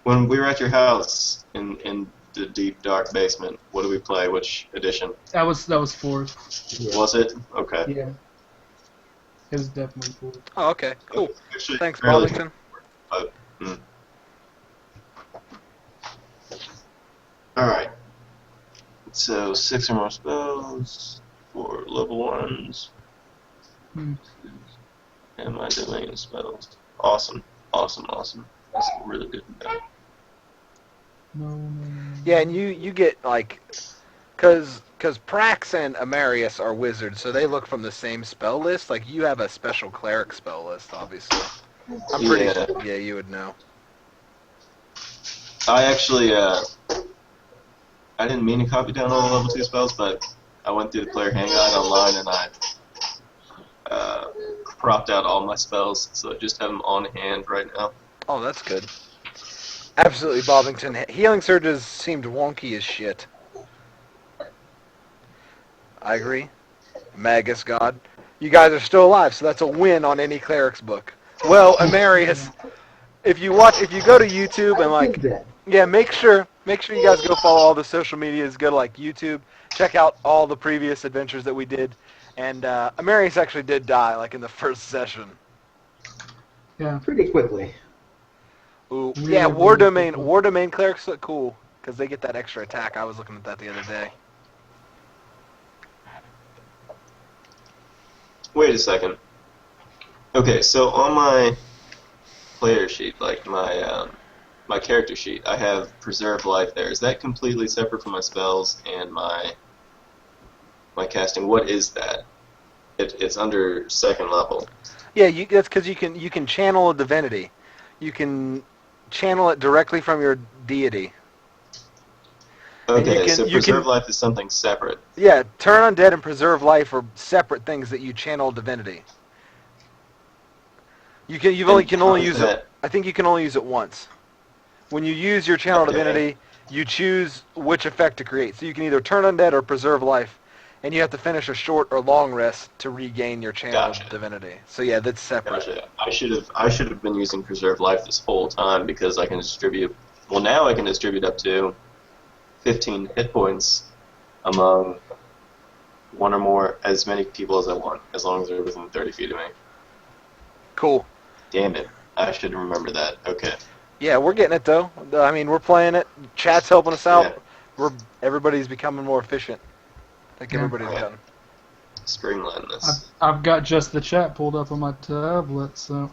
When we were at your house in the deep dark basement, what did we play? Which edition? That was 4th. Yeah. Was it? Okay. Yeah. It was definitely 4th. Oh, okay, cool. Actually, Thanks, fairly- Bobington. Alright. So 6 or more spells, 4 level 1s, Hmm. and my domain spells. Awesome. That's really good. No. Yeah, and you get, like, because Prax and Immerias are wizards, so they look from the same spell list. Like, you have a special cleric spell list, obviously. I'm pretty Yeah. sure, yeah, you would know. I actually, I didn't mean to copy down all the level 2 spells, but I went through the player hand guide online and I cropped out all my spells, so I just have them on hand right now. Oh, that's good. Absolutely, Bobington. Healing surges seemed wonky as shit. I agree. Magus God. You guys are still alive, so that's a win on any cleric's book. Well, Immerias, if you go to YouTube and I've like, been dead. yeah, make sure you guys go follow all the social medias. Go to like YouTube, check out all the previous adventures that we did, and Immerias actually did die like in the first session. Yeah. Pretty quickly. Ooh, Really, yeah, really cool. War Domain clerics look cool because they get that extra attack. I was looking at that the other day. Wait a second. Okay, so on my player sheet, like my character sheet, I have preserve life there. Is that completely separate from my spells and my casting? What is that? It's under 2nd level. Yeah, that's because you can channel a divinity. You can channel it directly from your deity. And Okay, you so can- preserve life is something separate. Yeah, turn undead and preserve life are separate things that you channel divinity. You can only use it. I think you can only use it once. When you use your channel Okay. divinity, you choose which effect to create. So you can either turn undead or preserve life, and you have to finish a short or long rest to regain your channel Gotcha. divinity. So yeah, that's separate. Gotcha. I should have been using preserve life this whole time because I can distribute. Well, now I can distribute up to 15 hit points among one or more, as many people as I want, as long as they're within 30 feet of me. Cool. Damn it. I should remember that. Okay. Yeah, we're getting it though. I mean, we're playing it. Chat's helping us out. Everybody's becoming more efficient. I think Yeah. everybody's gotten. Streamline this. I've got just the chat pulled up on my tablet, so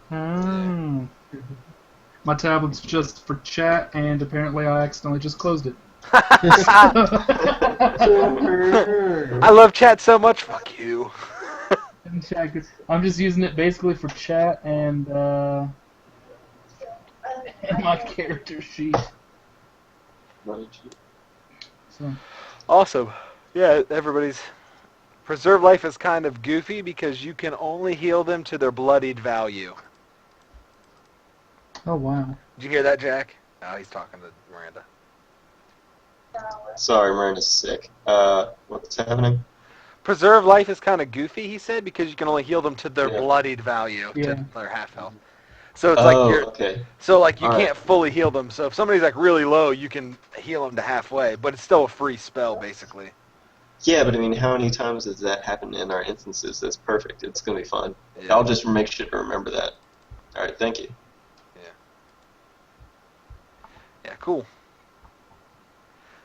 my tablet's just for chat, and apparently I accidentally just closed it. I love chat so much. Fuck you. I'm just using it basically for chat and my character sheet. So Awesome. Yeah, everybody's... Preserve life is kind of goofy because you can only heal them to their bloodied value. oh wow. Did you hear that, Jack? Oh, he's talking to Miranda. Sorry, Miranda's sick. What's happening? Preserve life is kind of goofy, he said, because you can only heal them to their Yeah. bloodied value, Yeah. to their half health. So it's like you're... Okay. So, like, you All right. can't fully heal them. So if somebody's, like, really low, you can heal them to halfway. But it's still a free spell, basically. Yeah, but I mean, how many times does that happen in our instances? That's perfect. It's going to be fine. Yeah. I'll just make sure to remember that. All right, thank you. Yeah, cool.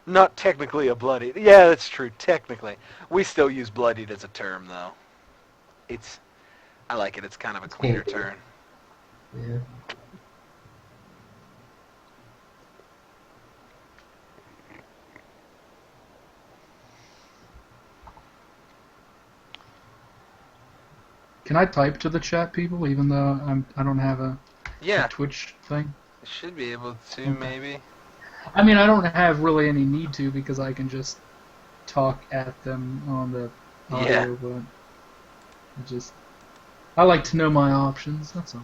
Not technically a bloodied. Yeah, that's true, technically. We still use bloodied as a term, though. I like it. It's kind of a cleaner Handy. term. Yeah. Can I type to the chat, people, even though I don't have a Yeah, Twitch thing? should be able to, Okay. maybe. I mean, I don't have really any need to because I can just talk at them on the audio, Yeah. but I like to know my options, that's all.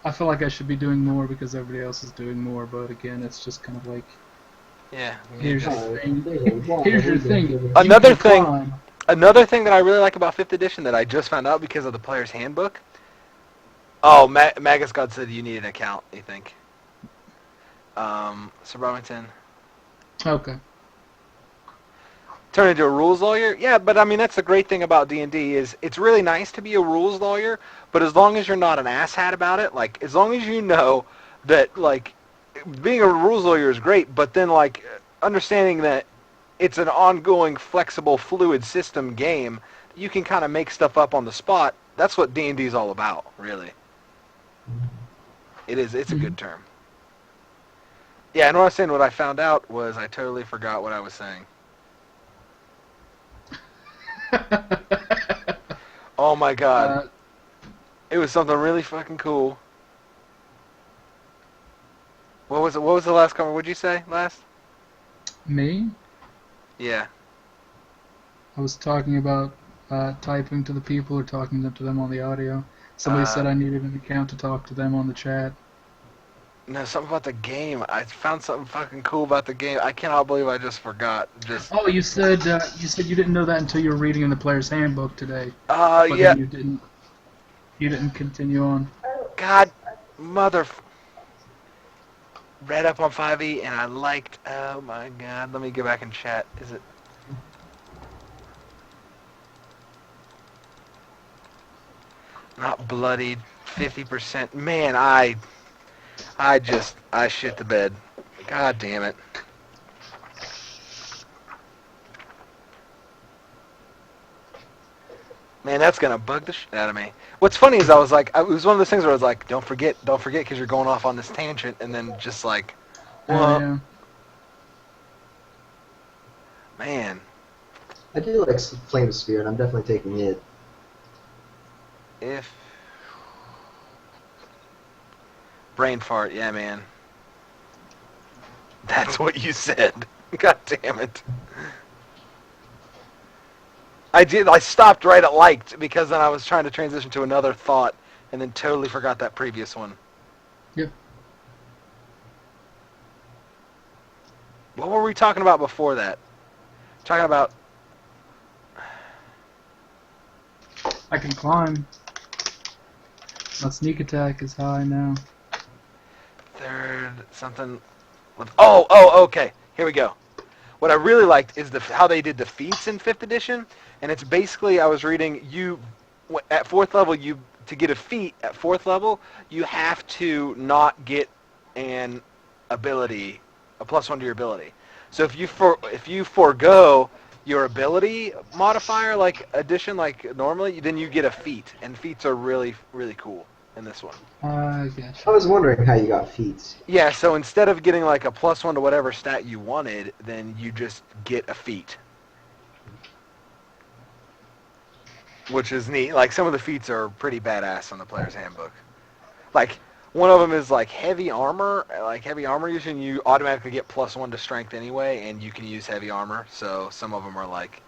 I feel like I should be doing more because everybody else is doing more, but again, it's just kind of like, Yeah. here's your Oh, thing. there's a lot Here's of your legal thing. activity. Another You can thing- climb. Another thing that I really like about 5th edition that I just found out because of the player's handbook. Oh, Magus God said you need an account, you think. Sir Robington. Okay. Turn into a rules lawyer? Yeah, but I mean, that's the great thing about D&D is it's really nice to be a rules lawyer, but as long as you're not an asshat about it, like, as long as you know that, like, being a rules lawyer is great, but then, like, understanding that it's an ongoing, flexible, fluid system game, you can kind of make stuff up on the spot. That's what D&D is all about, really. It is. It's a good term. Yeah, and what I was saying, what I found out was I totally forgot what I was saying. Oh my god. It was something really fucking cool. What was it? What was the last comment? What'd you say last? Me? Yeah. I was talking about typing to the people or talking to them on the audio. Somebody said I needed an account to talk to them on the chat. No, something about the game. I found something fucking cool about the game. I cannot believe I just forgot. Just. Oh, you said you didn't know that until you were reading in the player's handbook today. But Yeah. then you didn't continue on. God, mother. Read up on 5e and I liked. Oh my god. Let me go back and chat. Is it? Not bloodied. 50%. Man, I shit the bed. God damn it. Man, that's gonna bug the shit out of me. What's funny is I was like, it was one of those things where I was like, don't forget, because you're going off on this tangent, and then just like, well, Yeah. man. I do like Flame Sphere, and I'm definitely taking it. If brain fart, yeah, man. That's what you said. God damn it. I stopped right at liked because then I was trying to transition to another thought and then totally forgot that previous one. Yep. What were we talking about before that? Talking about... I can climb. My sneak attack is high now. Third, something... Oh, okay. Here we go. What I really liked is how they did the feats in 5th edition, and it's basically, I was reading, at 4th level, to get a feat at 4th level, you have to not get an ability, a +1 to your ability. So if you forego your ability modifier, like addition, like normally, then you get a feat, and feats are really, really cool in this one. I gotcha. I was wondering how you got feats. Yeah, so instead of getting like a +1 to whatever stat you wanted, then you just get a feat. Which is neat. Like, some of the feats are pretty badass on the player's handbook. Like, one of them is like heavy armor. Like, heavy armor using, you automatically get +1 to strength anyway, and you can use heavy armor. So some of them are like...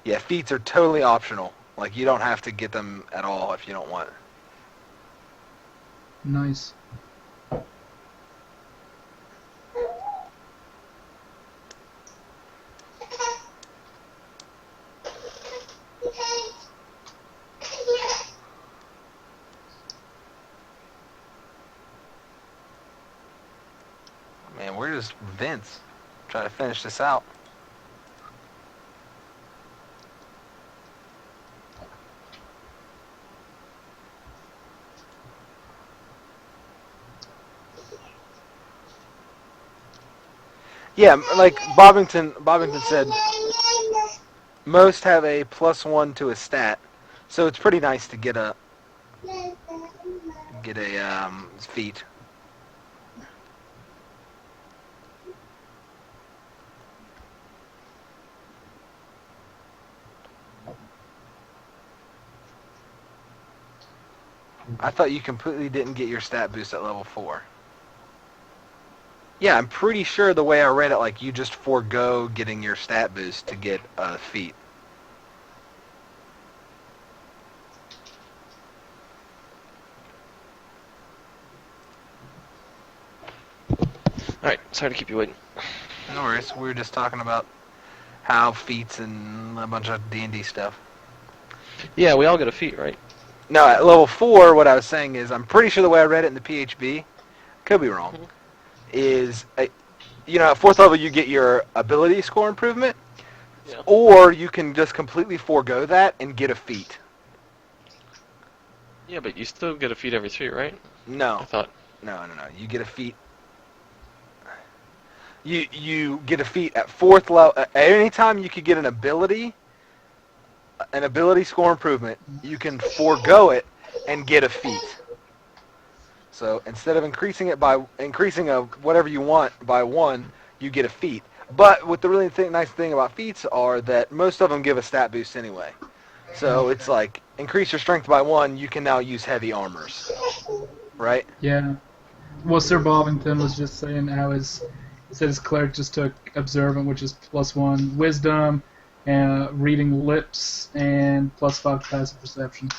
Yeah, feats are totally optional. Like, you don't have to get them at all if you don't want. Nice. Man, where's Vince? Try to finish this out. Yeah, like Bobbington said, most have a +1 to a stat, so it's pretty nice to get a feat. I thought you completely didn't get your stat boost at level 4. Yeah, I'm pretty sure the way I read it, like, you just forego getting your stat boost to get a feat. Alright, sorry to keep you waiting. No worries. We were just talking about how feats and a bunch of D&D stuff. Yeah, we all get a feat, right? No, at level 4, what I was saying is, I'm pretty sure the way I read it in the PHB, could be wrong, is, at 4th level you get your ability score improvement, Yeah. or you can just completely forego that and get a feat. Yeah, but you still get a feat every 3, right? I No. thought. No. You get a feat. You get a feat at 4th level. At any time you could get an ability score improvement, you can forego it and get a feat. So instead of increasing whatever you want by 1, you get a feat. But what the really nice thing about feats are that most of them give a stat boost anyway. So it's like, increase your strength by 1, you can now use heavy armors. Right? Yeah. Well, Sir Bovington was just saying how he said his cleric just took Observant, which is +1 Wisdom, and Reading Lips, and +5 Passive Perception.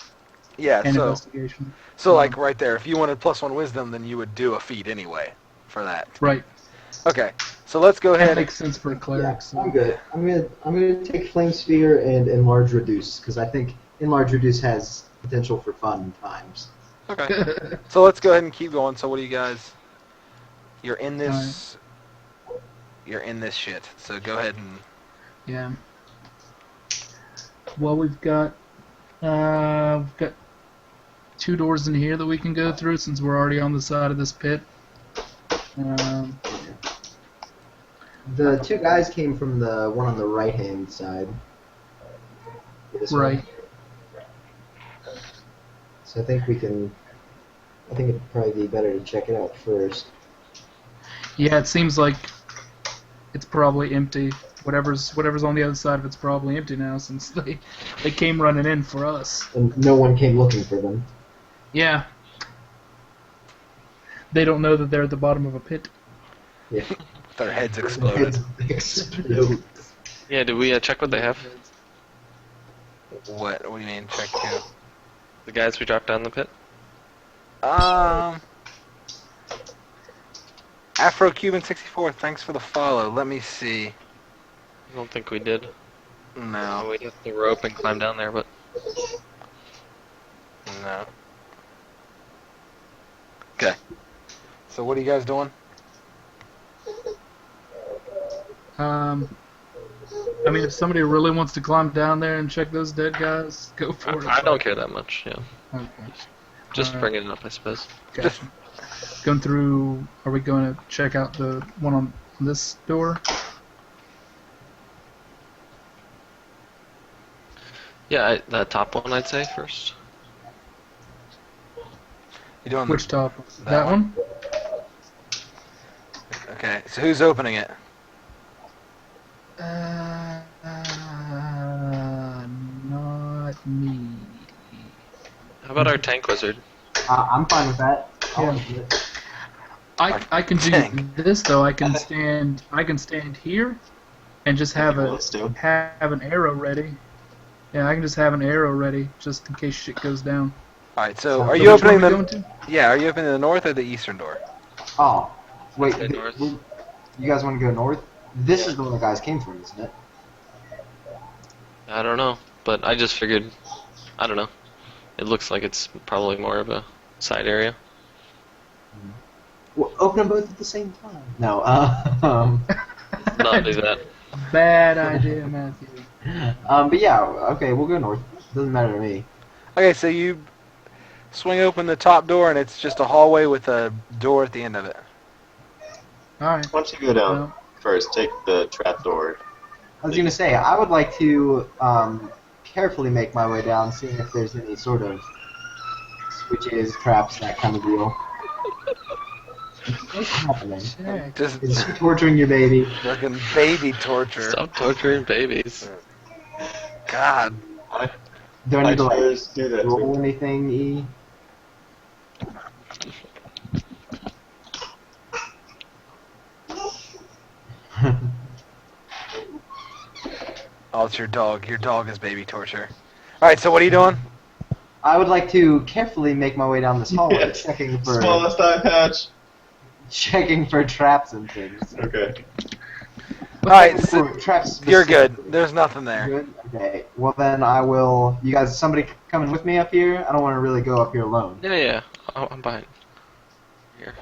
Yeah, And so Investigation. like right there, if you wanted +1 Wisdom, then you would do a feat anyway for that. Right. Okay, so let's go That ahead. makes sense for a cleric. Yeah, So. I'm good. I'm gonna take Flame Sphere and Enlarge Reduce because I think Enlarge Reduce has potential for fun times. Okay, so let's go ahead and keep going. So what do you guys? You're in this. You're in this shit. So go ahead and. Yeah. Well, we've got 2 doors in here that we can go through since we're already on the side of this pit. The 2 guys came from the one on the right-hand side. This one. Right. So I think it'd probably be better to check it out first. Yeah, it seems like it's probably empty. Whatever's on the other side of it's probably empty now since they came running in for us. And no one came looking for them. Yeah. They don't know that they're at the bottom of a pit. Yeah. Their heads exploded. Explode. Yeah, did we check what they have? What do you mean? Check who? The guys we dropped down the pit? Afro-Cuban64, thanks for the follow. Let me see. I don't think we did. No. We'd have the rope and climb down there, but... No. Okay. So what are you guys doing? I mean, if somebody really wants to climb down there and check those dead guys, go for it. I don't care that much, yeah. Okay. Just bringing it up, I suppose. Gotcha. Going through, are we going to check out the one on this door? Yeah, the top one I'd say first. You doing Which top? That one? Okay, so who's opening it? Not me. How about our tank wizard? I'm fine with that. Yeah. I can do this though. I can stand here, and just have an arrow ready. Yeah, I can just have an arrow ready just in case shit goes down. All right, so are So you which one opening are we the? going to? Yeah, are you opening the north or the eastern door? Oh, wait. Okay, north. You guys want to go north? This is the one the guys came from, isn't it? I don't know, but I just figured, I don't know. It looks like it's probably more of a side area. Well, open them both at the same time. No, Not do that. Bad idea, Matthew. but yeah, okay, we'll go north. Doesn't matter to me. Okay, so you swing open the top door, and it's just a hallway with a door at the end of it. All right. Why don't you go down Well, first? Take the trap door. I was gonna say I would like to carefully make my way down, seeing if there's any sort of switches, traps, that kind of deal. What's happening? check. Just Is she torturing your baby? fucking baby torture. Stop torturing babies. God. Do I need to like Highters do that roll too. anything, E? Oh, it's your dog. Your dog is baby torture. All right, so what are you doing? I would like to carefully make my way down this hallway, Yes. checking for Smallest eye patch. checking for traps and things. Okay. Alright, so Traps. you're good. specifically. There's nothing there. Good. Okay. Well then, I will. You guys, somebody coming with me up here? I don't want to really go up here alone. Yeah. I'm behind. Here.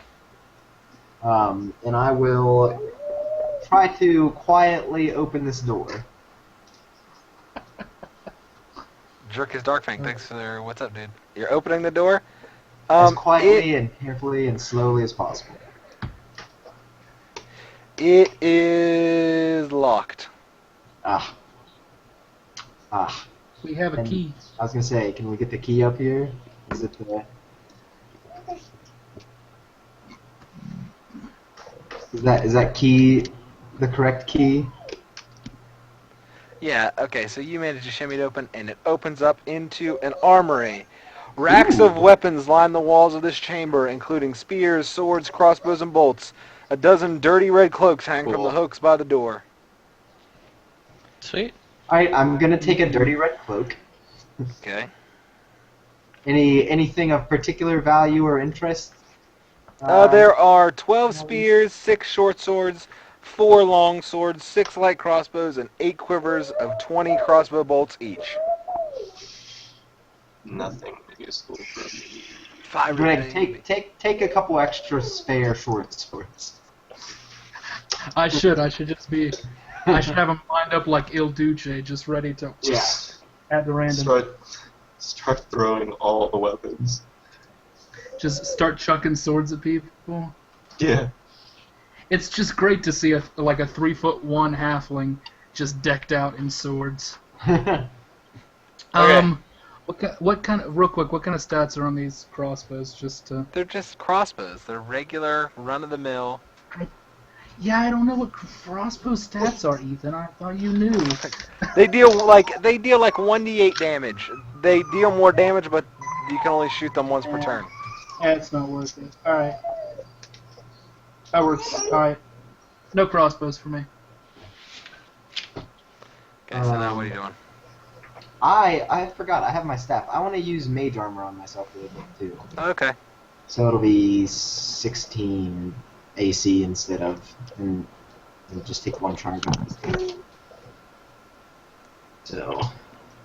And I will try to quietly open this door. Jerk is Darkfang. Thanks for what's up, dude? You're opening the door? As quietly and carefully and slowly as possible. It is locked. Ah. We have a And key. I was gonna say, can we get the key up here? Is it the? Is that key the correct key? Yeah, okay, so you managed to shimmy it open, and it opens up into an armory. Racks of weapons line the walls of this chamber, including spears, swords, crossbows, and bolts. A dozen dirty red cloaks hang from the Cool. hooks by the door. Sweet. Alright, I'm gonna take a dirty red cloak. Okay. Anything of particular value or interest? There are 12 spears, 6 short swords, 4 long swords, 6 light crossbows, and 8 quivers of 20 crossbow bolts each. Nothing useful for me. 5 Greg, remaining. take a couple extra spare short swords. I should just be. I should have them lined up like Il Duce, just ready to Yeah. add the random. Start throwing all the weapons. Just start chucking swords at people. Yeah. It's just great to see a 3'1" halfling just decked out in swords. Okay. What kind of real quick? What kind of stats are on these crossbows? Just to. They're just crossbows. They're regular, run-of-the-mill. Yeah, I don't know what crossbow stats are, Ethan. I thought you knew. They deal like 1d8 damage. They deal more damage, but you can only shoot them once per turn. That's not worth it. All right. That works. All right. No crossbows for me. Okay, so now what are you doing? I forgot. I have my staff. I want to use mage armor on myself a little bit too. Okay. So it'll be 16 AC instead of, and it'll just take 1 charge on it. So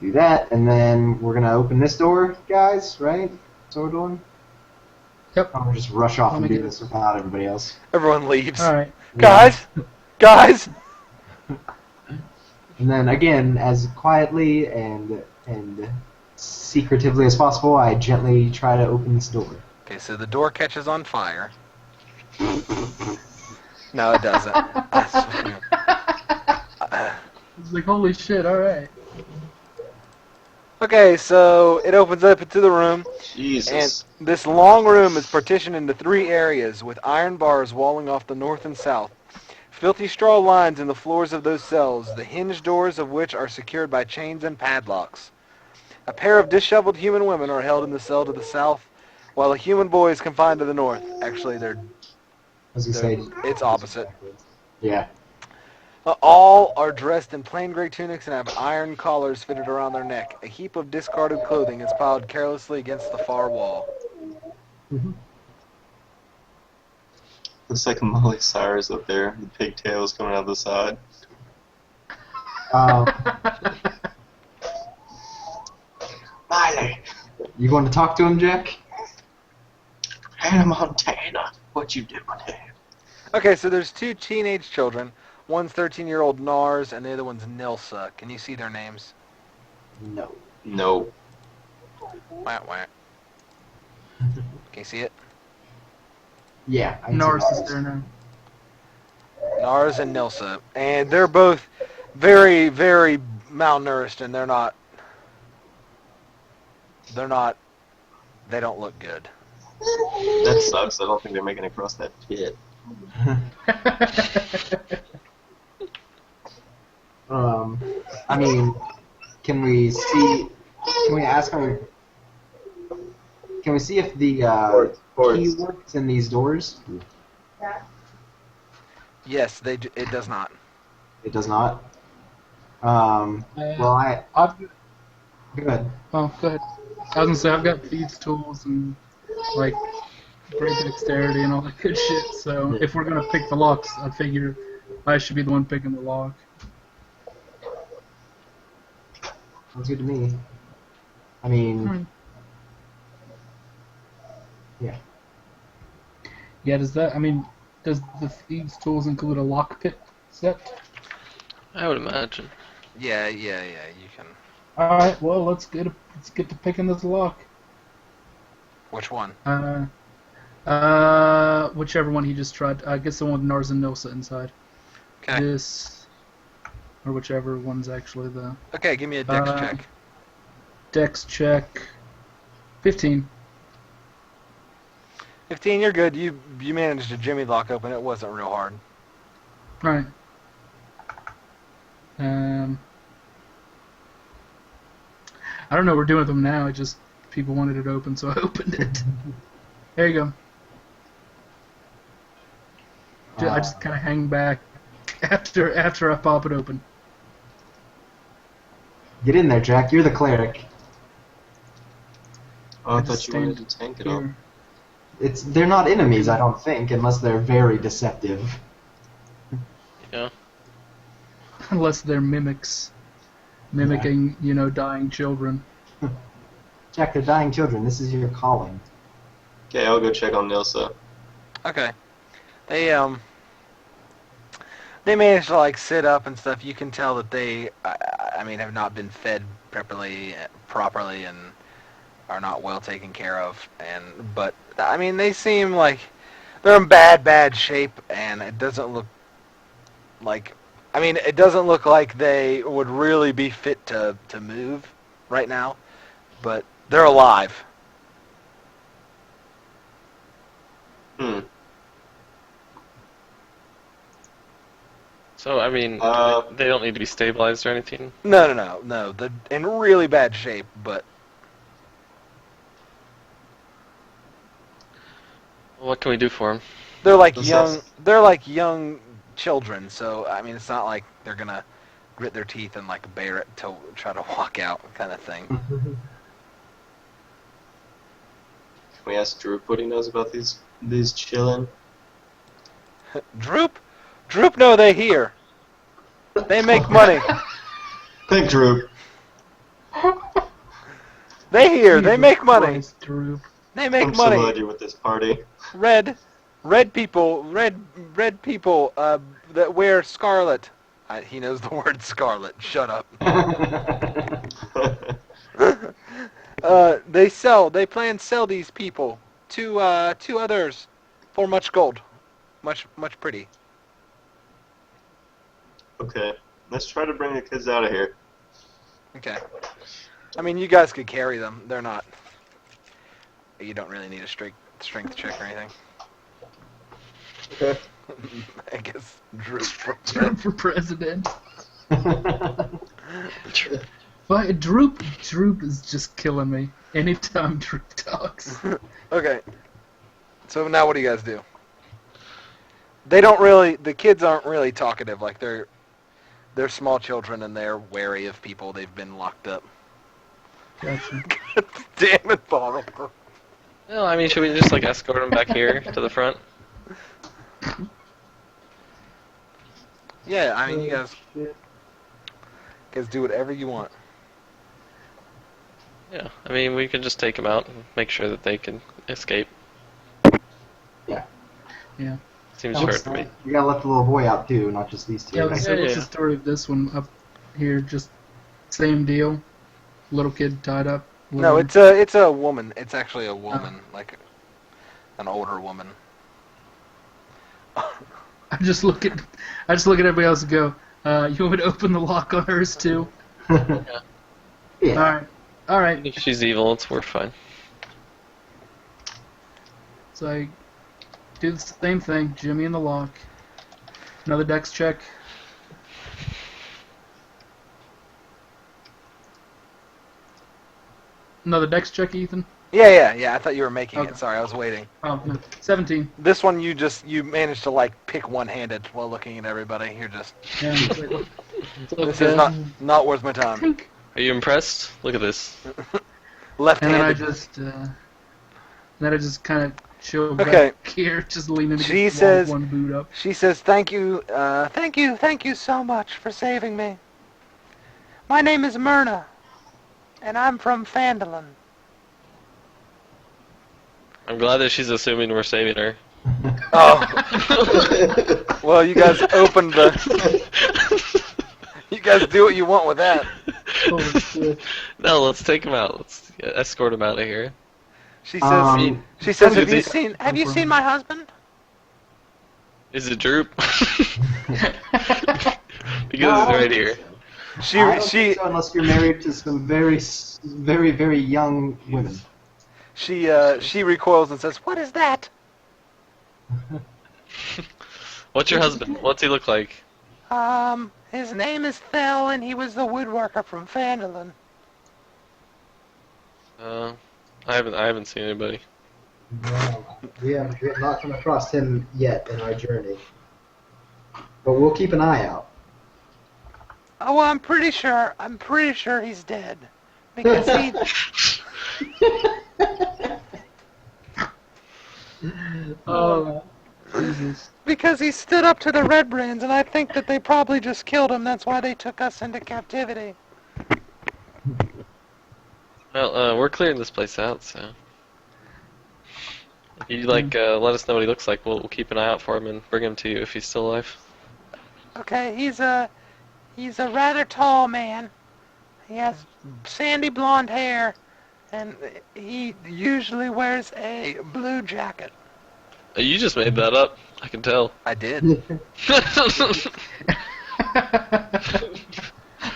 do that, and then we're gonna open this door, guys. Right? So we're doing. Yep. I'll just rush off I'll and make do it- this without everybody else. Everyone leaves. All right. Guys! Guys! And then again, as quietly and secretively as possible, I gently try to open this door. Okay, so the door catches on fire. No, it doesn't. It's like holy shit. All right. Okay, so it opens up into the room, Jesus. and this long room is partitioned into 3 areas with iron bars walling off the north and south. Filthy straw lines in the floors of those cells, the hinged doors of which are secured by chains and padlocks. A pair of disheveled human women are held in the cell to the south, while a human boy is confined to the north. Actually, I was gonna say, it's opposite. yeah. All are dressed in plain gray tunics and have iron collars fitted around their neck. A heap of discarded clothing is piled carelessly against the far wall. Looks like Molly Cyrus up there. The pigtails coming out the side. Miley! You want to talk to him, Jack? Hannah Montana, what you doing here? Okay, so there's 2 teenage children. One's 13-year-old Nars, and the other one's Nilsa. Can you see their names? No. No. Wah, wah. Can you see it? Yeah. I can see Nars Nars. is there now. Nars and Nilsa. And they're both very, very malnourished, and they don't look good. That sucks. I don't think they're making it across that pit. I mean, can we see? Can we ask him? Can we see if the Ports. key works in these doors? Yes, it does not. It does not. Well, I've good. oh, go ahead. I was gonna say I've got feeds tools and like great dexterity and all that good shit. So if we're gonna pick the locks, I figure I should be the one picking the lock. Sounds good to me. I mean, Hmm. yeah. Yeah, does the thieves' tools include a lockpick set? I would imagine. Yeah, you can. All right, well let's get to picking this lock. Which one? Whichever one he just tried. I guess the one with Nars and Nilsa inside. Okay. This, or whichever one's actually the Okay, give me a dex Uh, check. dex check. 15. 15, you're good. You managed to jimmy lock open. It wasn't real hard. All right. I don't know what we're doing with them now. It just people wanted it open, so I opened it. There you go. I just kind of hang back after I pop it open. Get in there, Jack. You're the cleric. Oh, I just thought you wanted stand to tank it all. here. They're not enemies, I don't think, unless they're very deceptive. Yeah. Unless they're mimics. Mimicking, dying children. Jack, they're dying children. This is your calling. Okay, I'll go check on Nilsa. Okay. They managed to like sit up and stuff. You can tell that they, have not been fed properly, and are not well taken care of. But they seem like they're in bad shape, and it doesn't look like. It doesn't look like they would really be fit to move right now, but they're alive. Hmm. So, they don't need to be stabilized or anything? No. They're in really bad shape, but What can we do for them? they're like This young. is- They're like young children. So it's not like they're gonna grit their teeth and like bear it to try to walk out, kind of thing. Can we ask Droop what he knows about these chillin'? Droop, no, they here. They make money. Thank Droop. They here. They Jesus make money. Christ, Drew. They make I'm so money. glad you're with this party. Red people that wear scarlet. He knows the word scarlet. Shut up. They plan to sell these people to others for much gold, much pretty. Okay, let's try to bring the kids out of here. Okay. You guys could carry them. They're not. You don't really need a strength check or anything. Okay. I guess Drew. Trump for president. But Droop is just killing me. Anytime Droop talks. Okay. So now what do you guys do? The kids aren't really talkative. Like they're small children and they're wary of people. They've been locked up. Gotcha. Damn it, Paul. Well, should we just escort them back here to the front? Yeah, you guys do whatever you want. Yeah, we could just take them out and make sure that they can escape. Yeah. Seems fair to me. You gotta let the little boy out too, not just these two. Yeah, right? so what's yeah. the story of this one up here? Just same deal? Little kid tied up? No, it's a woman. It's actually a woman, like an older woman. I just look at everybody else and go, you want me to open the lock on hers too? Yeah. Alright. If she's evil, we're fine. So I do the same thing, Jimmy in the lock. Another dex check. Another dex check, Ethan. Yeah. I thought you were making Okay. it. Sorry, I was waiting. Oh, no. 17. This one you managed to pick one-handed while looking at everybody. You're just Yeah, it's like, this is not worth my time. Tink. Are you impressed? Look at this. And then Left-handed. I just kind of She'll Okay. back here, just leaning She against the says- wall, one boot up. She says, thank you so much for saving me. My name is Myrna, and I'm from Phandelver. I'm glad that she's assuming we're saving her. Oh. Well, you guys opened the... You guys do what you want with that. Holy shit. No, let's take him out. Let's escort him out of here. She says, have you seen my husband? Is it Droop? Because he's right here. I don't think so unless you're married to some very, very, very young women. She recoils and says, what is that? What's your husband? What's he look like? His name is Thel, and he was the woodworker from Phandelver. I haven't seen anybody. No, we have not come across him yet in our journey. But we'll keep an eye out. Oh, well, I'm pretty sure he's dead. Because he... Oh, Jesus. Because he stood up to the Red Brands, and I think that they probably just killed him. That's why they took us into captivity. Well, we're clearing this place out, so if you let us know what he looks like, we'll keep an eye out for him and bring him to you if he's still alive. Okay, he's a rather tall man. He has sandy blonde hair, and he usually wears a blue jacket. You just made that up. I can tell. I did.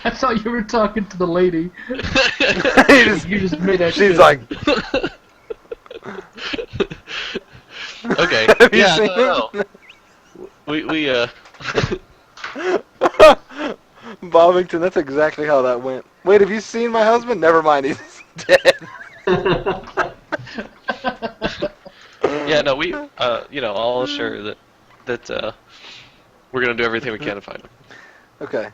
I thought you were talking to the lady. You just made that She's shit. like, Okay. have you Yeah, seen no. him? We Bobbington, that's exactly how that went. Wait, have you seen my husband? Never mind, he's dead. yeah, no, we all assure that we're gonna do everything we can to find him. Okay.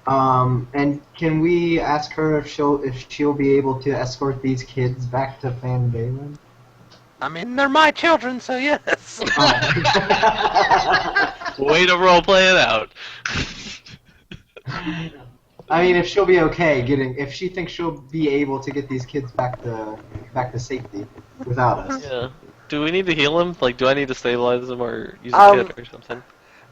And can we ask her if she'll be able to escort these kids back to Phandelver? I mean, they're my children, so yes. Way to role play it out. I mean, if she'll be okay if she thinks she'll be able to get these kids back to safety without us. Yeah. Do we need to heal him? Like, do I need to stabilize him or use a kit or something?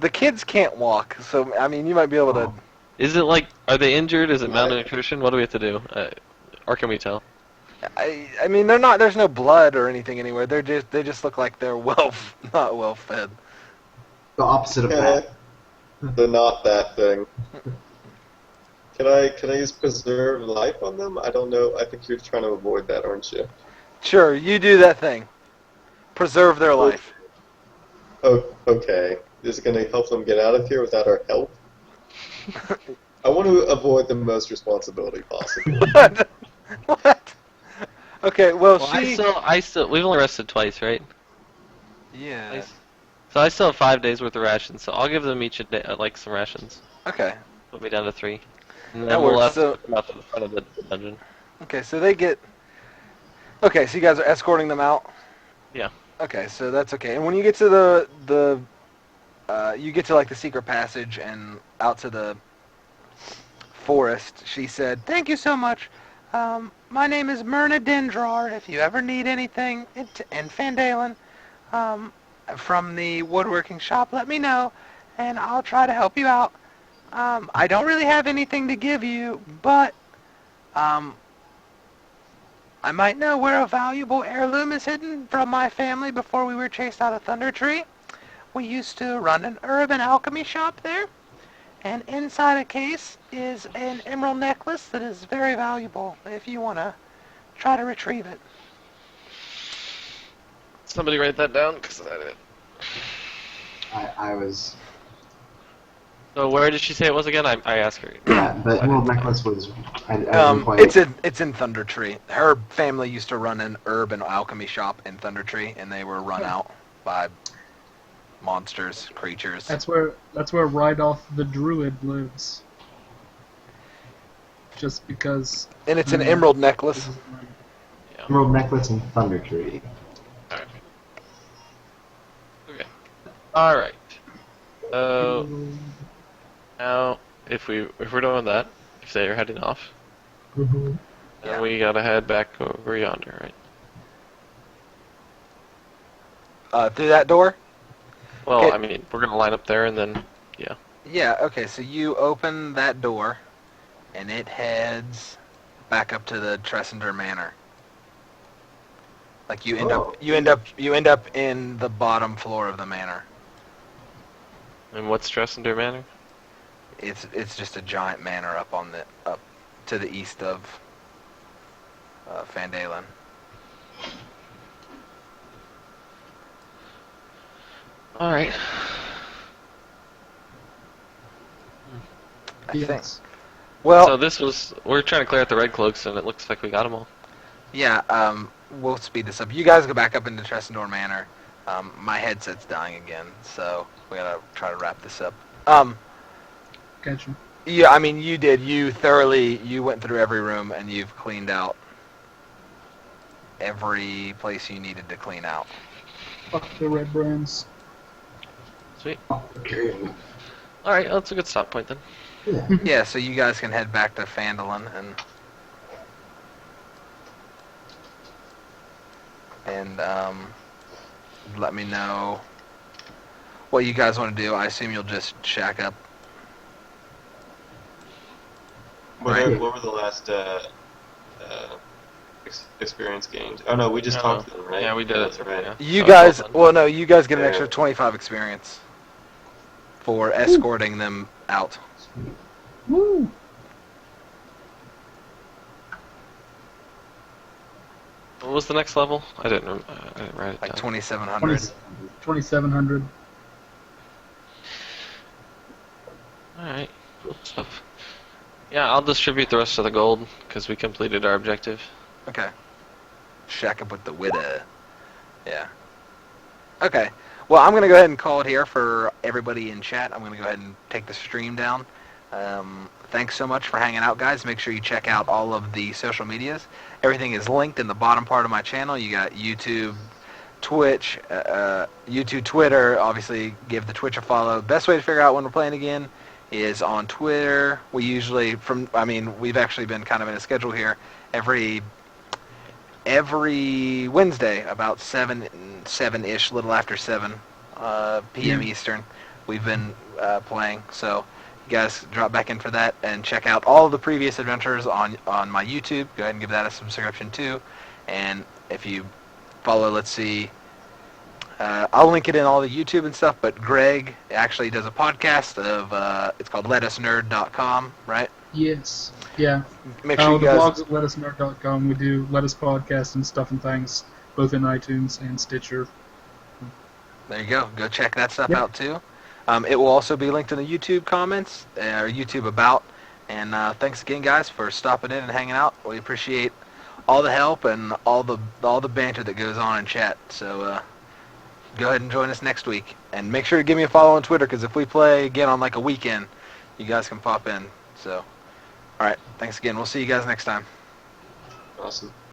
The kids can't walk, so, I mean, you might be able to... Is it like, are they injured? Is it malnutrition? What do we have to do? Or can we tell? I mean, they're not. There's no blood or anything anywhere. They just look like they're not well fed. The opposite of that. They're not that thing. Can I use preserve life on them? I don't know. I think you're trying to avoid that, aren't you? Sure, you do that thing. Preserve their life. Oh, okay. Is it going to help them get out of here without our help? I want to avoid the most responsibility possible. What? What? Okay, well, she... I still, we've only rested twice, right? Yeah. So I still have 5 days worth of rations, so I'll give them each a day, like some rations. Okay. Put me down to 3. And That then we'll works, escort them out to the front of the dungeon. Okay, so they get... Okay, so you guys are escorting them out? Yeah. Okay, so that's okay. And when you get to you get to, like, the secret passage and out to the forest, she said, thank you so much. My name is Myrna Dendrar. If you ever need anything in Phandelver from the woodworking shop, let me know, and I'll try to help you out. I don't really have anything to give you, but I might know where a valuable heirloom is hidden from my family before we were chased out of Thunder Tree. We used to run an urban alchemy shop there, and inside a case is an emerald necklace that is very valuable if you want to try to retrieve it. Somebody write that down, because I did. I was... So where did she say it was again? I asked her. Yeah, the emerald necklace was... I didn't quite... It's in Thunder Tree. Her family used to run an urban alchemy shop in Thunder Tree, and they were run out by monsters, creatures. That's where Rydolph the Druid lives. Just because. And it's an emerald necklace. Emerald necklace and Thunder Tree. Alright. All right. Now, if we're doing that, if they're heading off, then Yeah. we gotta head back over yonder, right? Through that door? Well, Okay. I mean, we're gonna line up there and then, yeah. Yeah, okay, so you open that door, and it heads back up to the Tressender Manor. Like you end up in the bottom floor of the manor. And what's Tressender Manor? It's just a giant manor up to the east of Phandelver. All right. I think. Yes. Well, So we're trying to clear out the red cloaks, and it looks like we got them all. yeah, we'll speed this up. You guys go back up into Tressendor Manor. My headset's dying again, so we gotta try to wrap this up. Gotcha. Yeah, I mean, you did. You went through every room, and you've cleaned out every place you needed to clean out. Fuck the red brands. Sweet. All right, well, that's a good stop point then. Yeah. Yeah, so you guys can head back to Phandelver and let me know what you guys want to do. I assume you'll just shack up. What were the last experience gained? Oh no, we just talked to them, right? Yeah, we did That's it. right. Yeah. You So guys, well done. well, no, you guys get an Yeah. extra 25 experience for escorting them out. Woo! What was the next level? I didn't write it Like down. 2,700. 2,700. All right, cool stuff. Yeah, I'll distribute the rest of the gold because we completed our objective. Okay. Shack up with the widow. Yeah. Okay. Well, I'm going to go ahead and call it here for everybody in chat. I'm going to go ahead and take the stream down. Thanks so much for hanging out, guys. Make sure you check out all of the social medias. Everything is linked in the bottom part of my channel. You got YouTube, Twitch, YouTube, Twitter. Obviously, give the Twitch a follow. Best way to figure out when we're playing again is on Twitter. We usually, we've actually been kind of in a schedule here. Every Wednesday, about 7-ish, little after 7 p.m. Eastern, we've been playing. So you guys drop back in for that and check out all of the previous adventures on my YouTube. Go ahead and give that a subscription too. And if you follow, let's see, I'll link it in all the YouTube and stuff, but Greg actually does a podcast of, it's called letusnerd.com, right? Yes. Yeah. Make sure you The guys... blog's at letusnerd.com. We do Lettuce Podcast and stuff and things, both in iTunes and Stitcher. There you go. Go check that stuff Yep. out too. It will also be linked in the YouTube comments or YouTube about. And thanks again, guys, for stopping in and hanging out. We appreciate all the help and all the banter that goes on in chat. So go ahead and join us next week. And make sure to give me a follow on Twitter, because if we play again on like a weekend, you guys can pop in. So, all right. Thanks again. We'll see you guys next time. Awesome.